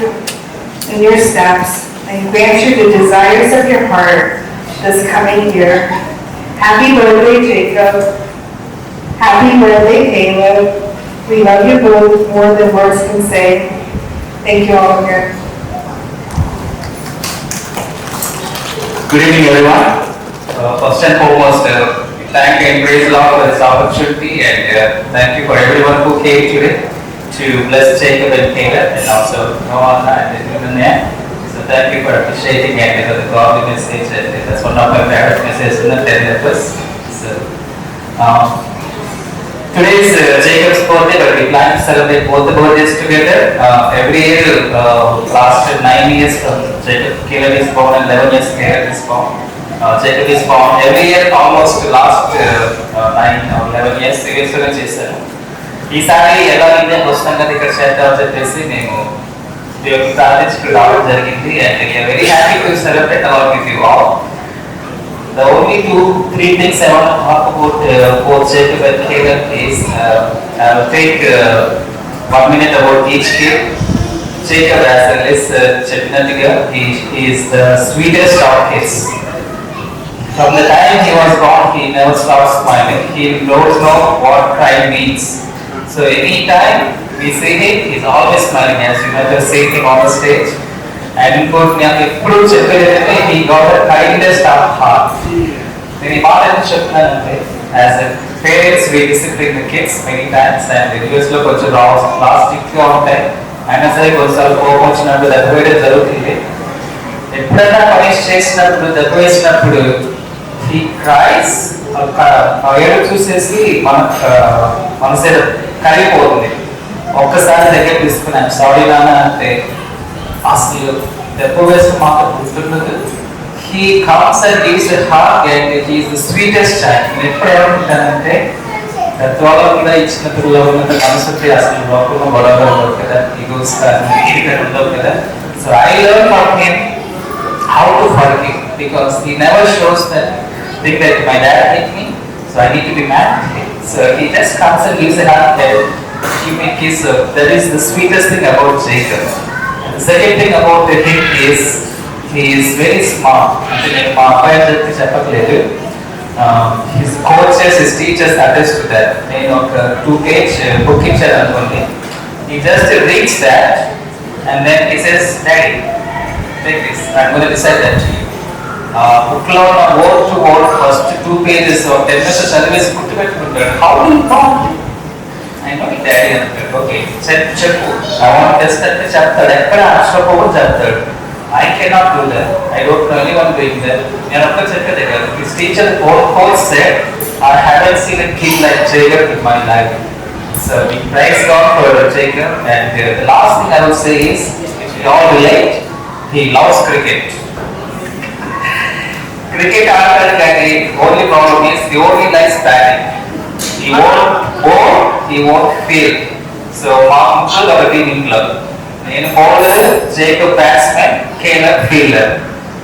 in your steps and grant you the desires of your heart this coming year. Happy birthday, Jacob. Happy birthday, Caleb. We love you both more than words can say. Thank you all again. Good evening, everyone. First and foremost, thank and praise the Lord for this opportunity, and thank you for everyone who came today to bless Jacob and Caleb, and also Noah and everyone there. So thank you for appreciating and the godly message. And that's one of my favorite messages in the 10 episodes. So today is Jacob's birthday, but we plan to celebrate both the birthdays together. Every year, last 9 years, Caleb is born, and 11 years Caleb is born. Jacob is born. Every year, almost last 9 or 11 years, seriously చేశాను. ఈసారి ఎలా అయితే వస్తాం ఇక్కడ చేద్దామని చెప్పేసి మేము దేవుడికి ప్రార్థించి ఇక్కడ రావడం జరిగింది. And we are very happy to celebrate along with you all. The only 2-3 things I want to talk about both Jacob and Caleb is I will take 1 minute about each kid. Jacob, as well as Chetnatiga, he is the sweetest of kids. From the time he was born, he never stops smiling. He knows what crying means. So anytime we see him, he's always smiling. As you know, the same thing on the stage. And he got the kindest of heart. As a parents, we discipline the kids many times, and the US look at the last time. And as I was fortunate that way to the ఎప్పుడైనా punish చేసినప్పుడు దెబ్బ వేసినప్పుడు he cries. ఆ ఏడు చూసేసి మనసు కరిగిపోతుంది. ఒక్కసారి దగ్గర తీసుకున్నాను, సారీ నాన్న అంటే అసలు దెబ్బ వేసి మాకు గుర్తుండదు. He comes and gives a hug, and he is the sweetest child. నేను ఎప్పుడు ఏమనుకుంటానంటే పెద్దవాళ్ళ మీద ఇచ్చిన పిల్లలు ఉన్నంత మనసుంటే అసలు లోకంలో గొడవలు ఉండవు కదా, ఈగోస్ కానీ ఉండవు కదా. So I learn from him how to forgive, because he never shows that thing that my dad hit me, so I need to be mad at him. So he just comes and gives a hug and give me a kiss. That is the sweetest thing about Jacob. And the second thing about him is he is very smart. నేను మా అబ్బాయి చెప్పి చెప్పట్లేదు, his coaches, his teachers attest to that. నేను ఒక 2-page book ఇచ్చాను అనుకోండి. He just reads that and then he says, Daddy, take this, I'm going to recite that to you. Book లో ఉన్న word to word first 2 pages or 10 minutes చదివేసి గుర్తుపెట్టుకుంటాడు. How do you know? I know it, Daddy అంటాడు. Okay చెప్పు, I want test అంటే చెప్తాడు, ఎక్కడ అక్షరపోవడం చెప్తాడు. I cannot do that. I don't know anyone doing that. నేను ఒక్క చెప్పేదే కాదు, his teacher both said, I haven't seen a kid like Jacob in my life. So we praise God for Jacob. And the last thing I will say is, if we all relate, he loves cricket. Cricket ఆడతాడు కానీ only problem is he only likes batting. He won't bowl, he won't field. So మా ముగ్గురు ఒక team ఇంట్లో నేను bowler, Jacob batsmen, Caleb fielder.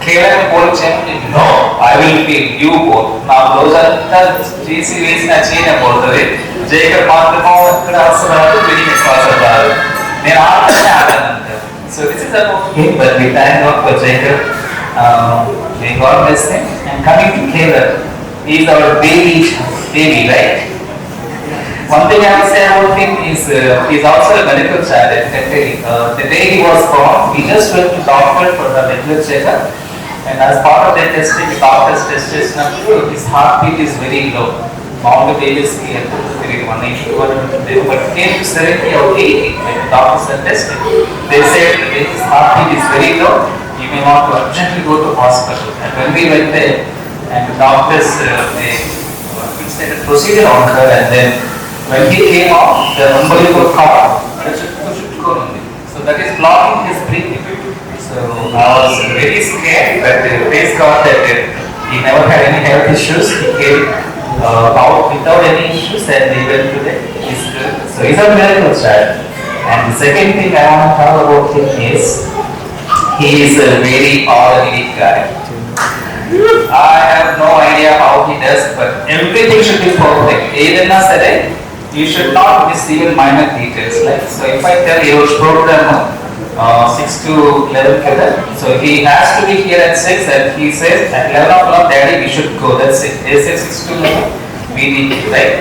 Caleb bowl చేయమని no, I will feel you bowl. నా రోజంతా చేసి వేసిన చేయనే పోతుంది. జేకబ్ మాత్రమో ఇక్కడ వస్తున్నారు, వినింగ్ అవసరం రాదు. నేను ఆడతానే ఆడానంటారు. So this is about him, but we thank God for Jacob. May God bless him. And coming to Kelar, he is our baby, right? One thing I will say about him is he is also a medical child. The day he was born, we just went to doctor for the regular checkup, and as part of that testing, the doctors tested his heartbeat is very low. All the babies here, 180, but came to 70 or 80 when the doctors are tested. They said that his heartbeat is very low. You may want to urgently go to hospital. And when we went there, and the doctors they said a procedure on her, and then when he came out, the umbilical cord, so that is blocking his breathing. So I was very scared, but praise God that he never had any health issues. He came out without any issues, and he went today. He's good. So he's a miracle child. And the second thing I want to talk about him is, he is a very orderly guy. I have no idea how he does, but everything should be perfect. Even today, you should not miss even minor details. Like, so if I tell you program 6 to 11 kada, so he has to be here at 6, and he says at 11 o'clock, Daddy, we should go. That's it. They say 6 to 11, we need to, right?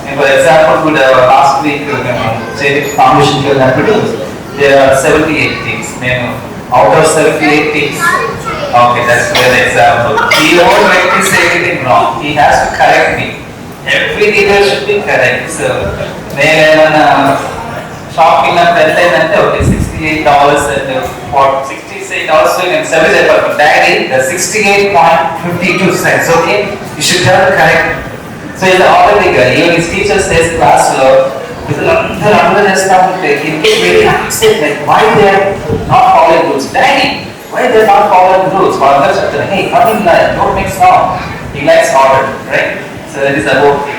And for example, last week, foundation there are 78 things. Out of 78 things, okay, that's an example. He won't let me say anything wrong. He has to correct me. Every detail should be correct. So, shopping at that time, okay, $68 and for $68 and $77. Daddy, the 68.52 cents. Okay, you should have to correct. So he's the orderly guy. Even his teacher says class low. He gets very upset, like why they are not following rules. Daddy, why they are not following rules? Hey, come in line, don't mix now. He likes order, right? So that is about him.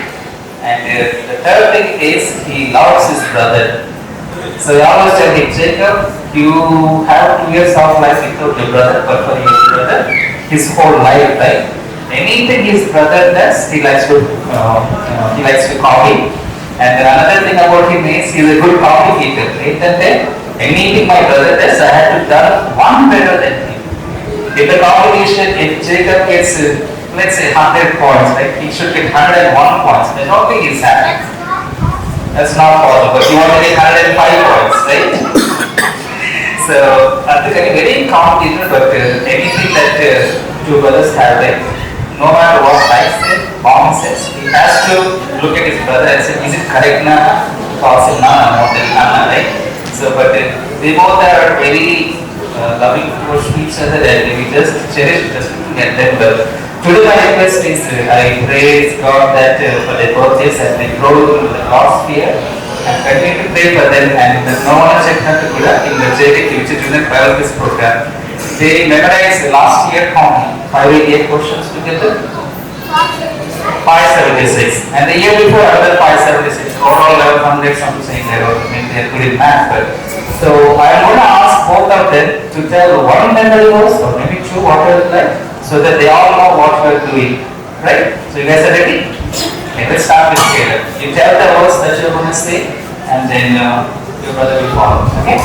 And the third thing is he loves his brother. So I always tell him, Jacob, you have 2 years of life without your brother, but for your brother, his whole life, right? Anything his brother does, he likes to copy. And another thing about him is he is a good coffee eater. Anything my brother does, I have to do one better than him. In the competition, if Jacob gets, let's say 100 points, right? He should get 101 points. Then only he is happy. That's not possible. You want to get 105 points, right? So, that's a very competitive, but anything that two brothers have, right? No matter what I say, mom says, he has to look at his brother and say, is it correct na? False na? Right? So, but they both are very loving towards each other, and we just cherish just looking at them. But today my request is, I praise God that for their birthdays and they grow into the God's fear, and continue to pray for them. And no one check in the JDK, which is Junior Biology program. They memorized last year how many? 588 questions together? 576. And the year before another 576. Overall 1100, some saying they are good in math. But so I am going to ask both of them to tell one memory verse or maybe two, whatever like, so that they all know what we are doing. Right? So you guys are ready? Okay, let's start with Caleb. You tell the verse that you are going to say, and then your brother will follow. Okay?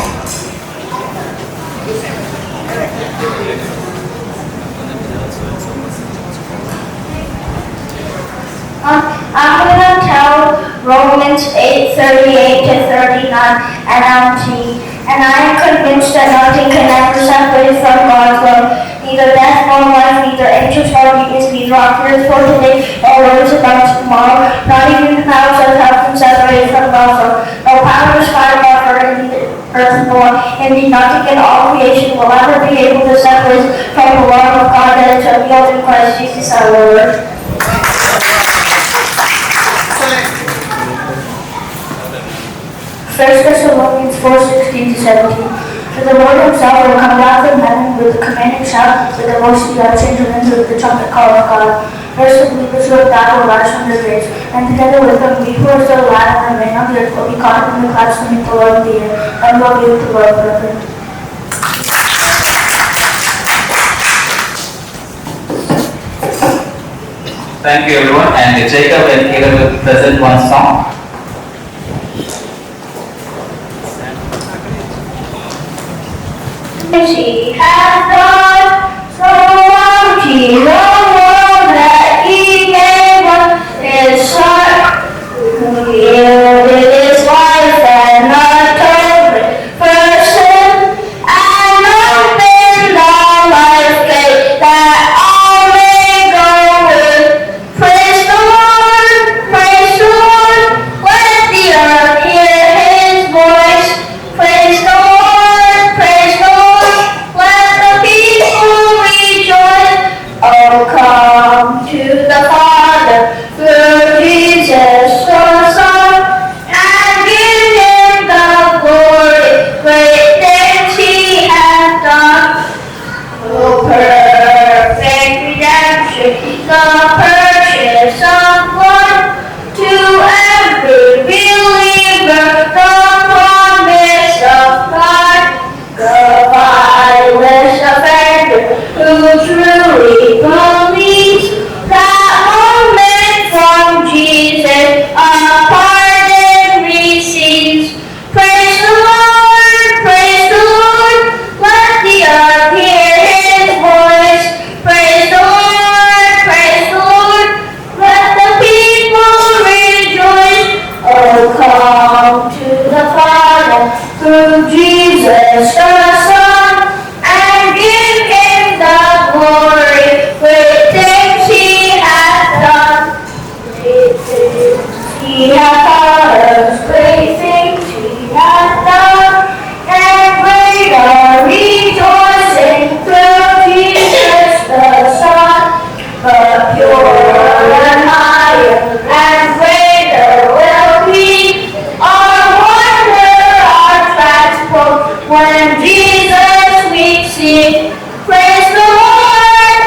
I'm going to tell Romans 8:38 to 39, and I'm G. And I am convinced that nothing can ever separate from God's love. Neither death nor life, neither angels nor demons, neither authorities for today nor words about tomorrow. Not even the powers of hell can separate from God's love. No power is found on earth nor in the nothing in all creation will ever be able to separate from the love of God that is revealed in Christ Jesus our Lord. First Thessalonians 4:16 to 17. For the Lord himself will come down from heaven with a commanding shout, with the voice of the archangel, and with the trumpet call of God. First of all, show that of life on the grace, and together with them, we who are still alive and remain on the earth will be caught in the clouds to meet the Lord in the air, and will be with the Lord forever. Thank you everyone, and Jacob and Caleb will present one song. She has done so long, she no more that he gave us his son, who yielded his life and atonement for sin, and opened our life gate that all may go in. Praise the Lord, let the earth hear his voice. Praise the Lord, let the people rejoice. Oh, come to the Father through Jesus the Son, and give him the glory, great things he has done. Oh, perfect redemption, the purchase of blood, to every believer, the promise of God. The vilest offender who truly believes that moment from Jesus a pardon receives. Praise the Lord, let the earth hear his voice. Praise the Lord, let the people rejoice. Oh, come to the Father through Jesus the Son, and give him the glory, great things he has done. Great things he has taught us, great things he has done, and great are rejoicing through Jesus the Son. But purer and higher and greater will be our wonder, our transport, when Jesus we see. Praise the Lord,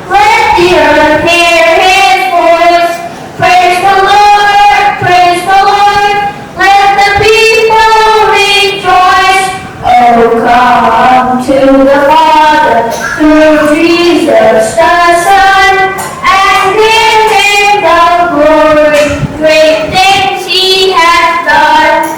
let the earth hear his voice. Praise the Lord, let the people rejoice. Oh, come to the Father through Jesus the Son, and give him the glory, great things he has done.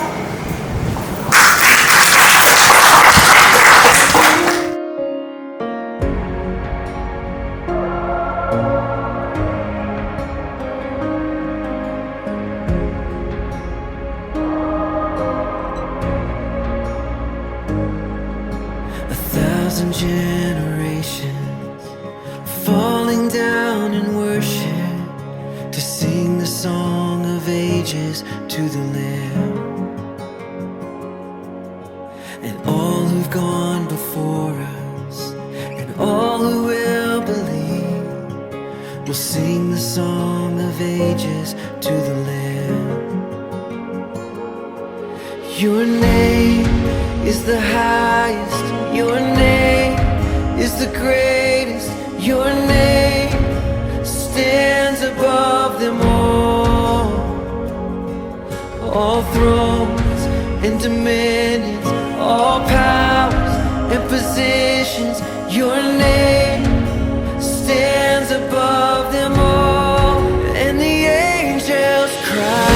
A thousand generations falling down in worship to sing the song of ages to the Lamb. And all who've gone before us and all who will believe will sing the song of ages to the Lamb. Your name is the highest, your name is the greatest, your name stands above them all thrones and dominions, all powers and positions, your name stands above them all, and the angels cry.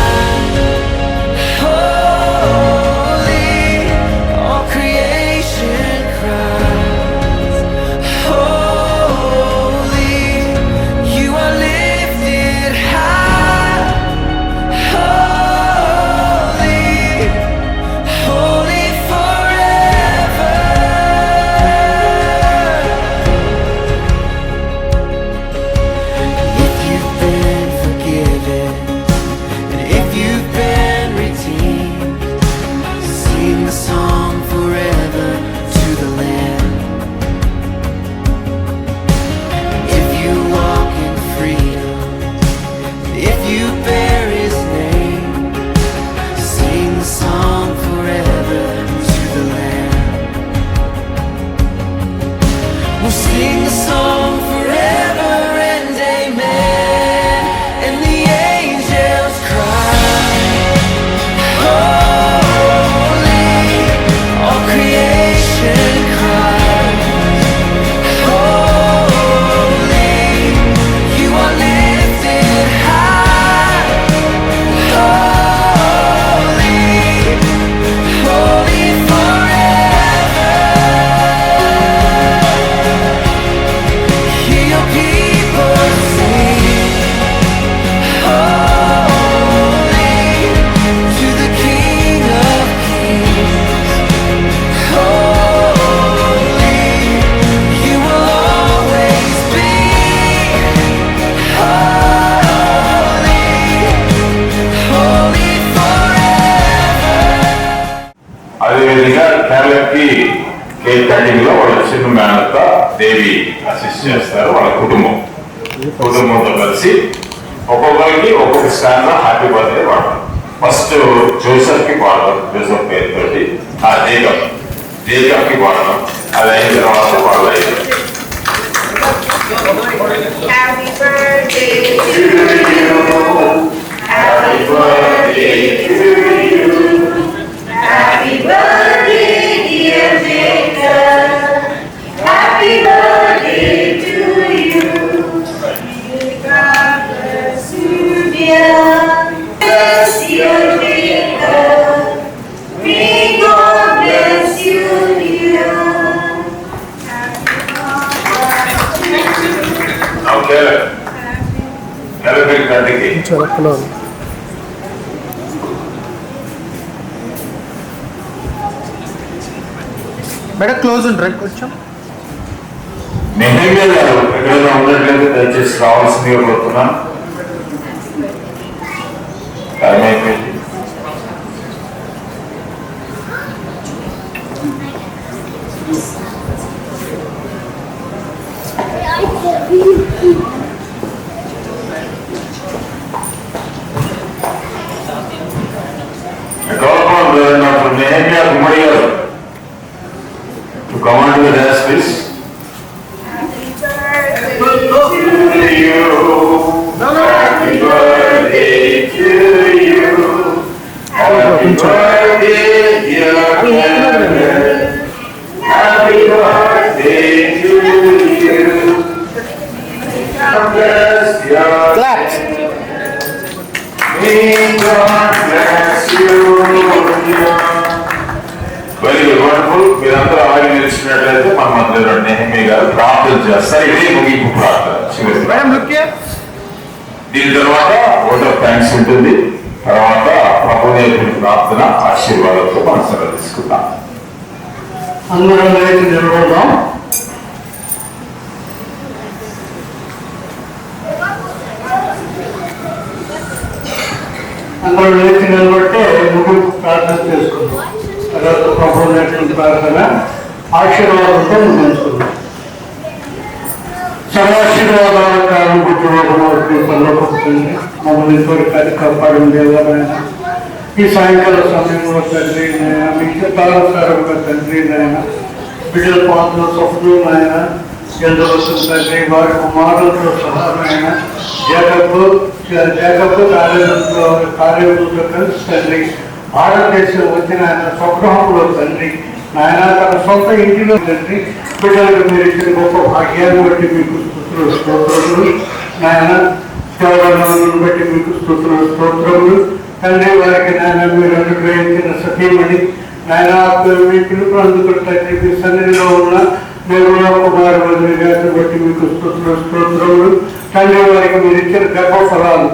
We'll sing the song forever Devi assist చేస్తారు, వాళ్ళ కుటుంబంతో కలిసి ఒక్కొక్కరికి ఒక్కొక్క stand happy birthday పాడతారు. First Joseph కి పాడతారు, Joseph పేరుతోటి. జేకబ్ కి పాడతాం, అది అయిన తర్వాత పాడతాయి. Happy birthday to you. Happy birthday to you. Happy birthday, dear Jacob. Happy birthday to you. May God bless you, dear. Bless you, Jacob. May God bless you, dear. కంటికి madam close ఉంటారు కొంచెం. నెహమ్యా గారు ఎక్కడైనా ఉన్నట్లయితే దయచేసి రావాల్సిందిగా కోరుతున్నాను. Time అయిపోయింది. Dr. Nehemiah Kumari garu to come on to the desk, please. Happy birthday To you. Happy birthday to you. Happy birthday, dear Kevin. Happy birthday to you. God bless your Claps. May God bless you. Very good, wonderful. మీరందరూ అలాగే నిలిచినట్లయితే మన మధ్యలో నెహమ్యా గారు ప్రార్థన చేస్తారు. ఇదే ముగింపు ప్రార్థన. దీని తర్వాత ఓట్ ఆఫ్ థ్యాంక్స్ ఉంటుంది. తర్వాత ప్రభు నేర్పిన ప్రార్థన ఆశీర్వాదాలతో మనం సెలవు తీసుకుందాం. అందరం లేచి నిలబడదాం. అందరం లేచి నిలబడితే ముగింపు ప్రార్థన చేసుకుందాం. తర్వాత ప్రభు నేర్పిన ప్రార్థన ఆశీర్వాదంతో ముగించుకుందాం. సర్వాశీర్వాదాల కాలం పుట్టిన మమ్మల్ని ఇంతవరకు కాపాడిన దేవాలైనా ఈ సాయంకాల సమయంలో తండ్రి నాయన, మీ చిత్తానుసారంగా తండ్రి నాయన, బిడ్డల పాత్ర స్వప్నం నాయన, ఎందరో తండ్రి వారి కుమారులతో సహా నాయన, జేకబ్ కార్యంలో కలిసి తండ్రి భారతదేశం వచ్చిన ఆయన స్వగృహంలో తండ్రి నాయన, తన సొంత ఇంటిలో తండ్రి బిడ్డలకు మీరు ఇచ్చిన గొప్ప భాగ్యాన్ని బట్టి మీకు స్తోత్రములు నాయన, సేవలను బట్టి మీకు స్తోత్రములు తండ్రి. వారికి నాయన మీరు అనుగ్రహించిన సతీమణి నాయన, మీ పిలుపు అందుకుంటే మీ సన్నిధిలో ఉన్న నిర్మలా కుమార్ వదిలి గారిని బట్టి మీకు స్తోత్రములు తండ్రి. వారికి మీరు ఇచ్చిన గర్భఫలాలు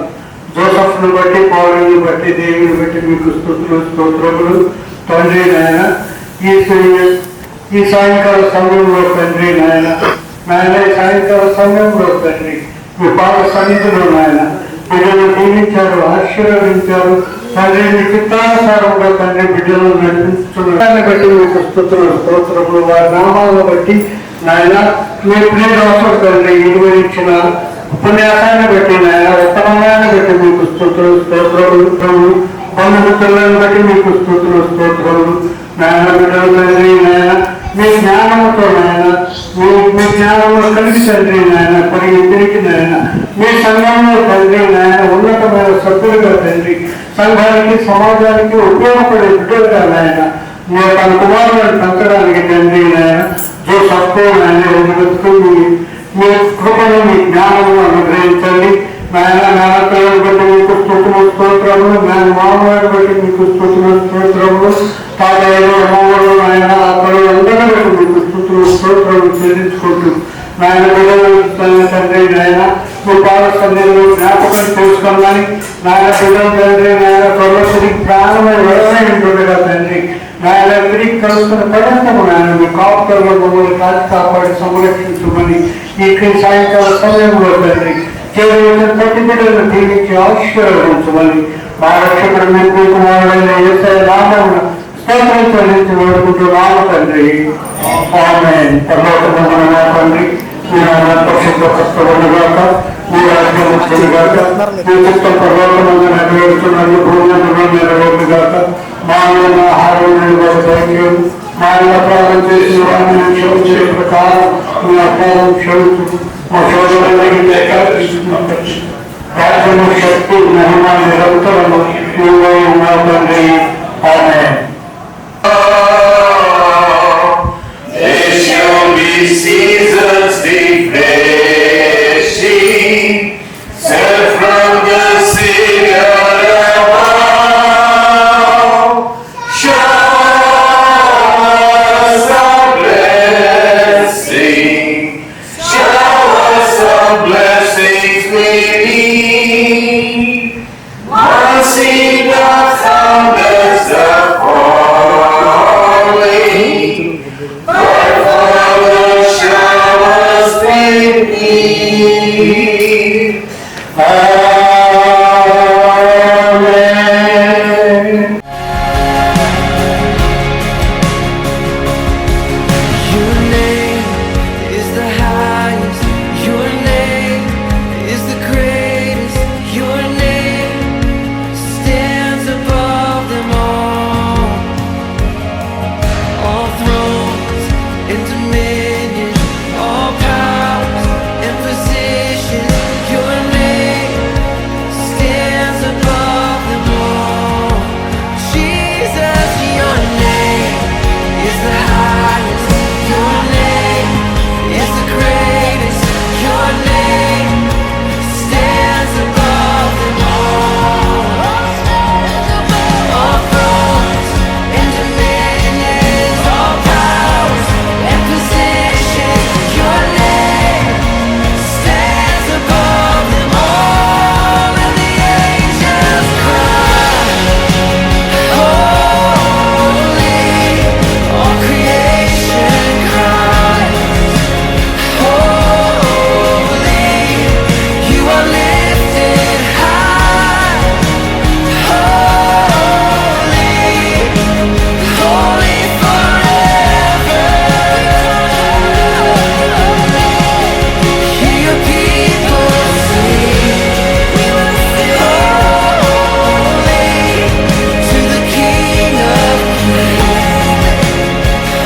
జోసఫ్ను బట్టి, పౌరుని బట్టి, దేవిని బట్టి మీకు స్తోత్రములు తండ్రి నాయన. ఈ సాయంకాల సమయంలో తండ్రి నాయన, ఈ సాయంకాల సమయంలో తండ్రి మీ పాత సన్నిధిలో నాయన బిడ్డలు దీవించారు, ఆశీర్వదించారు తండ్రి. మీ చిత్తానుసారంగా తండ్రి బిడ్డలు నడిపించుకున్నాన్ని బట్టి మీకు స్తోత్రములు. వారి నామాలను బట్టి నాయన మీ ప్రియదాసుడు తండ్రి నిర్వహించిన ఉపన్యాసాన్ని బట్టి నాయన, ఉత్తమాన్ని బట్టి మీకు స్తోత్రములు. బంధుమిత్రులను బట్టి మీకు స్తోత్రములు నాయన. బిడ్డలు తండ్రి నాయన మీ జ్ఞానముతో నాయన, మీ జ్ఞానంలో కలిగి తండ్రి నాయన, మరి ఇద్దరికి నాయన మీ సంఘంలో తండ్రి నాయన ఉన్నతమైన సభ్యులుగా తండ్రి, సంఘానికి సమాజానికి ఉపయోగపడే బిడ్డలుగా నాయన మీరు తన కుమారులను పెంచడానికి తండ్రి నాయన జోసఫ్ నాయన మీ కృపను మీ జ్ఞానము అనుగ్రహించండి నాయన. మేనత్తలను బట్టి మీకు స్తోత్రములు, నేను మామూలు బట్టి మీకు స్తోత్రములు, తాతయ్యలు అమ్మవారు నాయన అక్కడు అందరూ బట్టి మీకు స్తోత్రములు చెల్లించుకుంటూ నాయన బిడ్డలు తండ్రి నాయన మీ పాద సన్నిధిలో జ్ఞాపకం చేసుకోమని నాయన బిడ్డలు తండ్రి నాయన సర్వశ్రీ ప్రాణమై వెళ్ళనే ఉంటుండగా తండ్రి నాయన తిరిగి కలుస్తున్న పర్యంతము నాయన మీ కాపుతల్లో మమ్మల్ని కాపాడి సంరక్షించమని ఈ సాయంకాల సమయంలో తండ్రి కేవలం ప్రతి బిడ్డలను దీనికి ఆశీర్వదించమని మా రక్షకుడు మీ కుమారుడైన యేసయ్య నామమున స్తోత్రం చెల్లించి వేడుకుంటున్నాము తండ్రి. ఆమేన్. పరలోకమందున మా తండ్రి, మీ నామం పరిశుద్ధపరచబడుగాక, మీ రాజ్యం వచ్చుగాక, మీ చిత్తం పరలోకమందు నెరవేరుచున్నట్లు భూమిలో నెరవేరుగాక. మానవుల ఆహారం దయచేయము, మా అపరాధం చేసిన వారిని క్షమించే ప్రకారం మీ అపరాధం క్షమించు. మా సోదరులందరికీ రాజ్యము శక్తి మహిమ నిరంతరము నీవే ఉన్నావు తండ్రి. ఆమేన్. There shall be seasons refreshing, sent from the Savior above. Showers of blessing, showers of blessings we need. Mercy doth thunders are falling, but for the showers we need. Amen. Your name is the highest. Your name is the greatest. Your name stands above them all. All thrones and dominions, all powers and positions. Your name stands above them all. Jesus, your name is the highest. Your name is the greatest. Your name stands above them all. All thrones and dominions, all powers and positions. Your name stands above them all. And the angels cry, holy. All creation cries, holy. You are lifted high, holy, holy forever. Hear your people sing, holy to the King of Kings.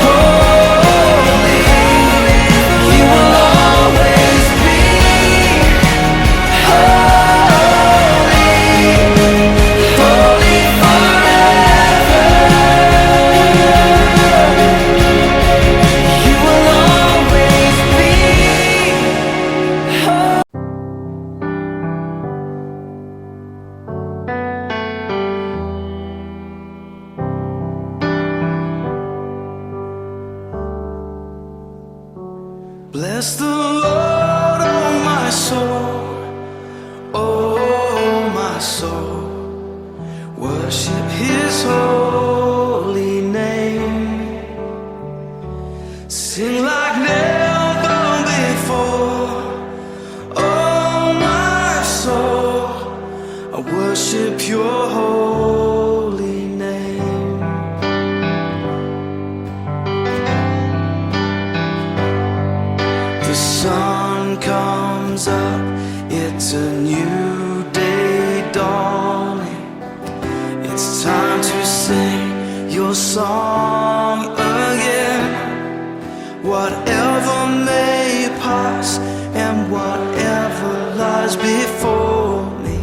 Holy, you will always be holy, holy forever. You will always be holy. Bless the Lord, oh my soul, oh my soul. Worship His holy name. Sing like never before, oh my soul. I worship Your holy name. The sun comes up, it's a new day dawning. It's time to sing Your song again. Whatever may pass and whatever lies before me,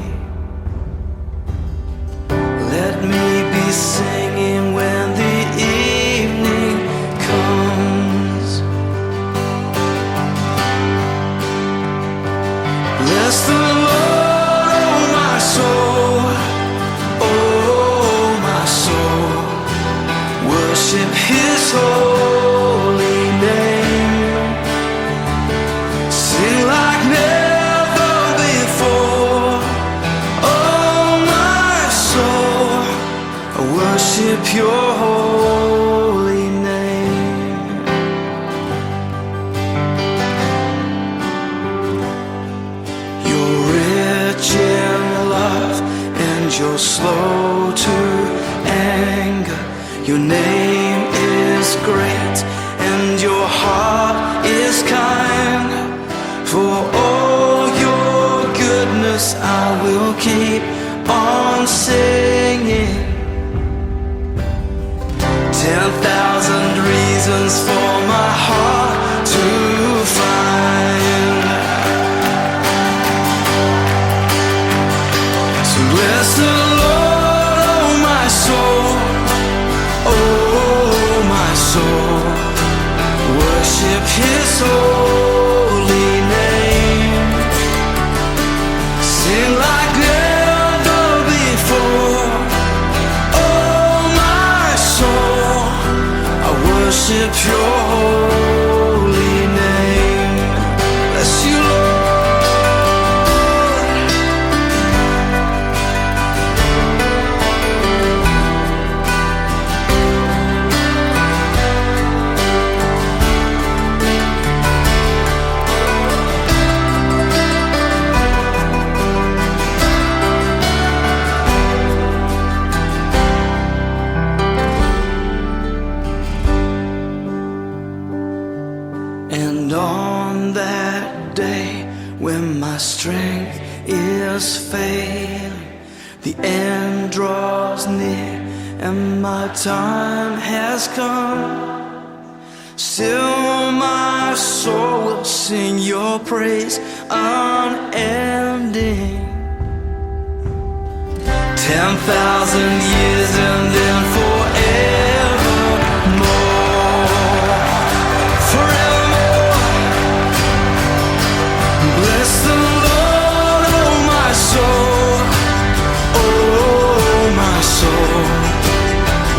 let me be singing when the evening comes. Bless the Lord, oh my soul, oh my soul. Worship His holy name. Sing like never before, oh my soul. I worship Your holy name. You're rich in love and You're slow to anger. Your name is great and on singing. 10,000 reasons for my heart to find. So bless the Lord, oh my soul, oh my soul. Worship His holy name. Sing like never before. Oh my soul, I worship Your holy name. Bless You, Lord. And on that day when my strength is failing, the end draws near and my time has come, still my soul will sing Your praise unending. 10,000 years and then forevermore. Forevermore. Bless the Lord, oh my soul, oh my soul.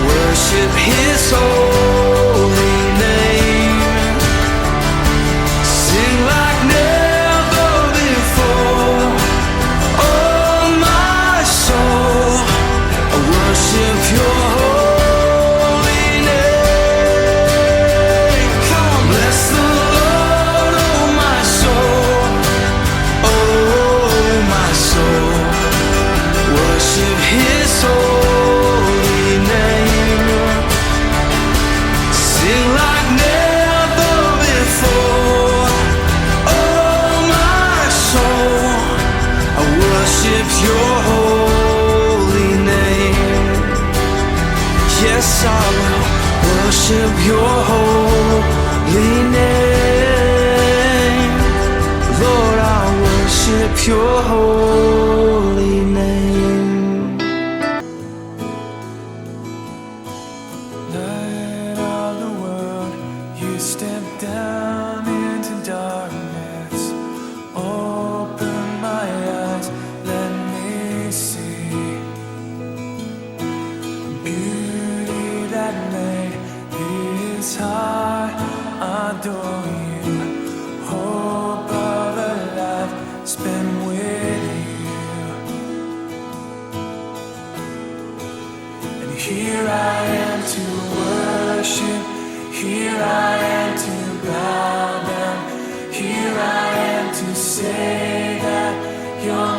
Worship His holy name. Sing like never before. Oh my soul, I worship Your holy name. Come on, bless the Lord, oh my soul, oh my soul. Worship His holy name. Sing like never before. Oh my soul, I worship Your holy name. Yes, I will worship Your holy name. Lord, I worship Your holy name. Light of the world, You step down into darkness. Open my eyes, let me see beauty that made His heart adore You. Hope of a life spent with You. And here I am to worship, here I am to bow down, here I am to say that You're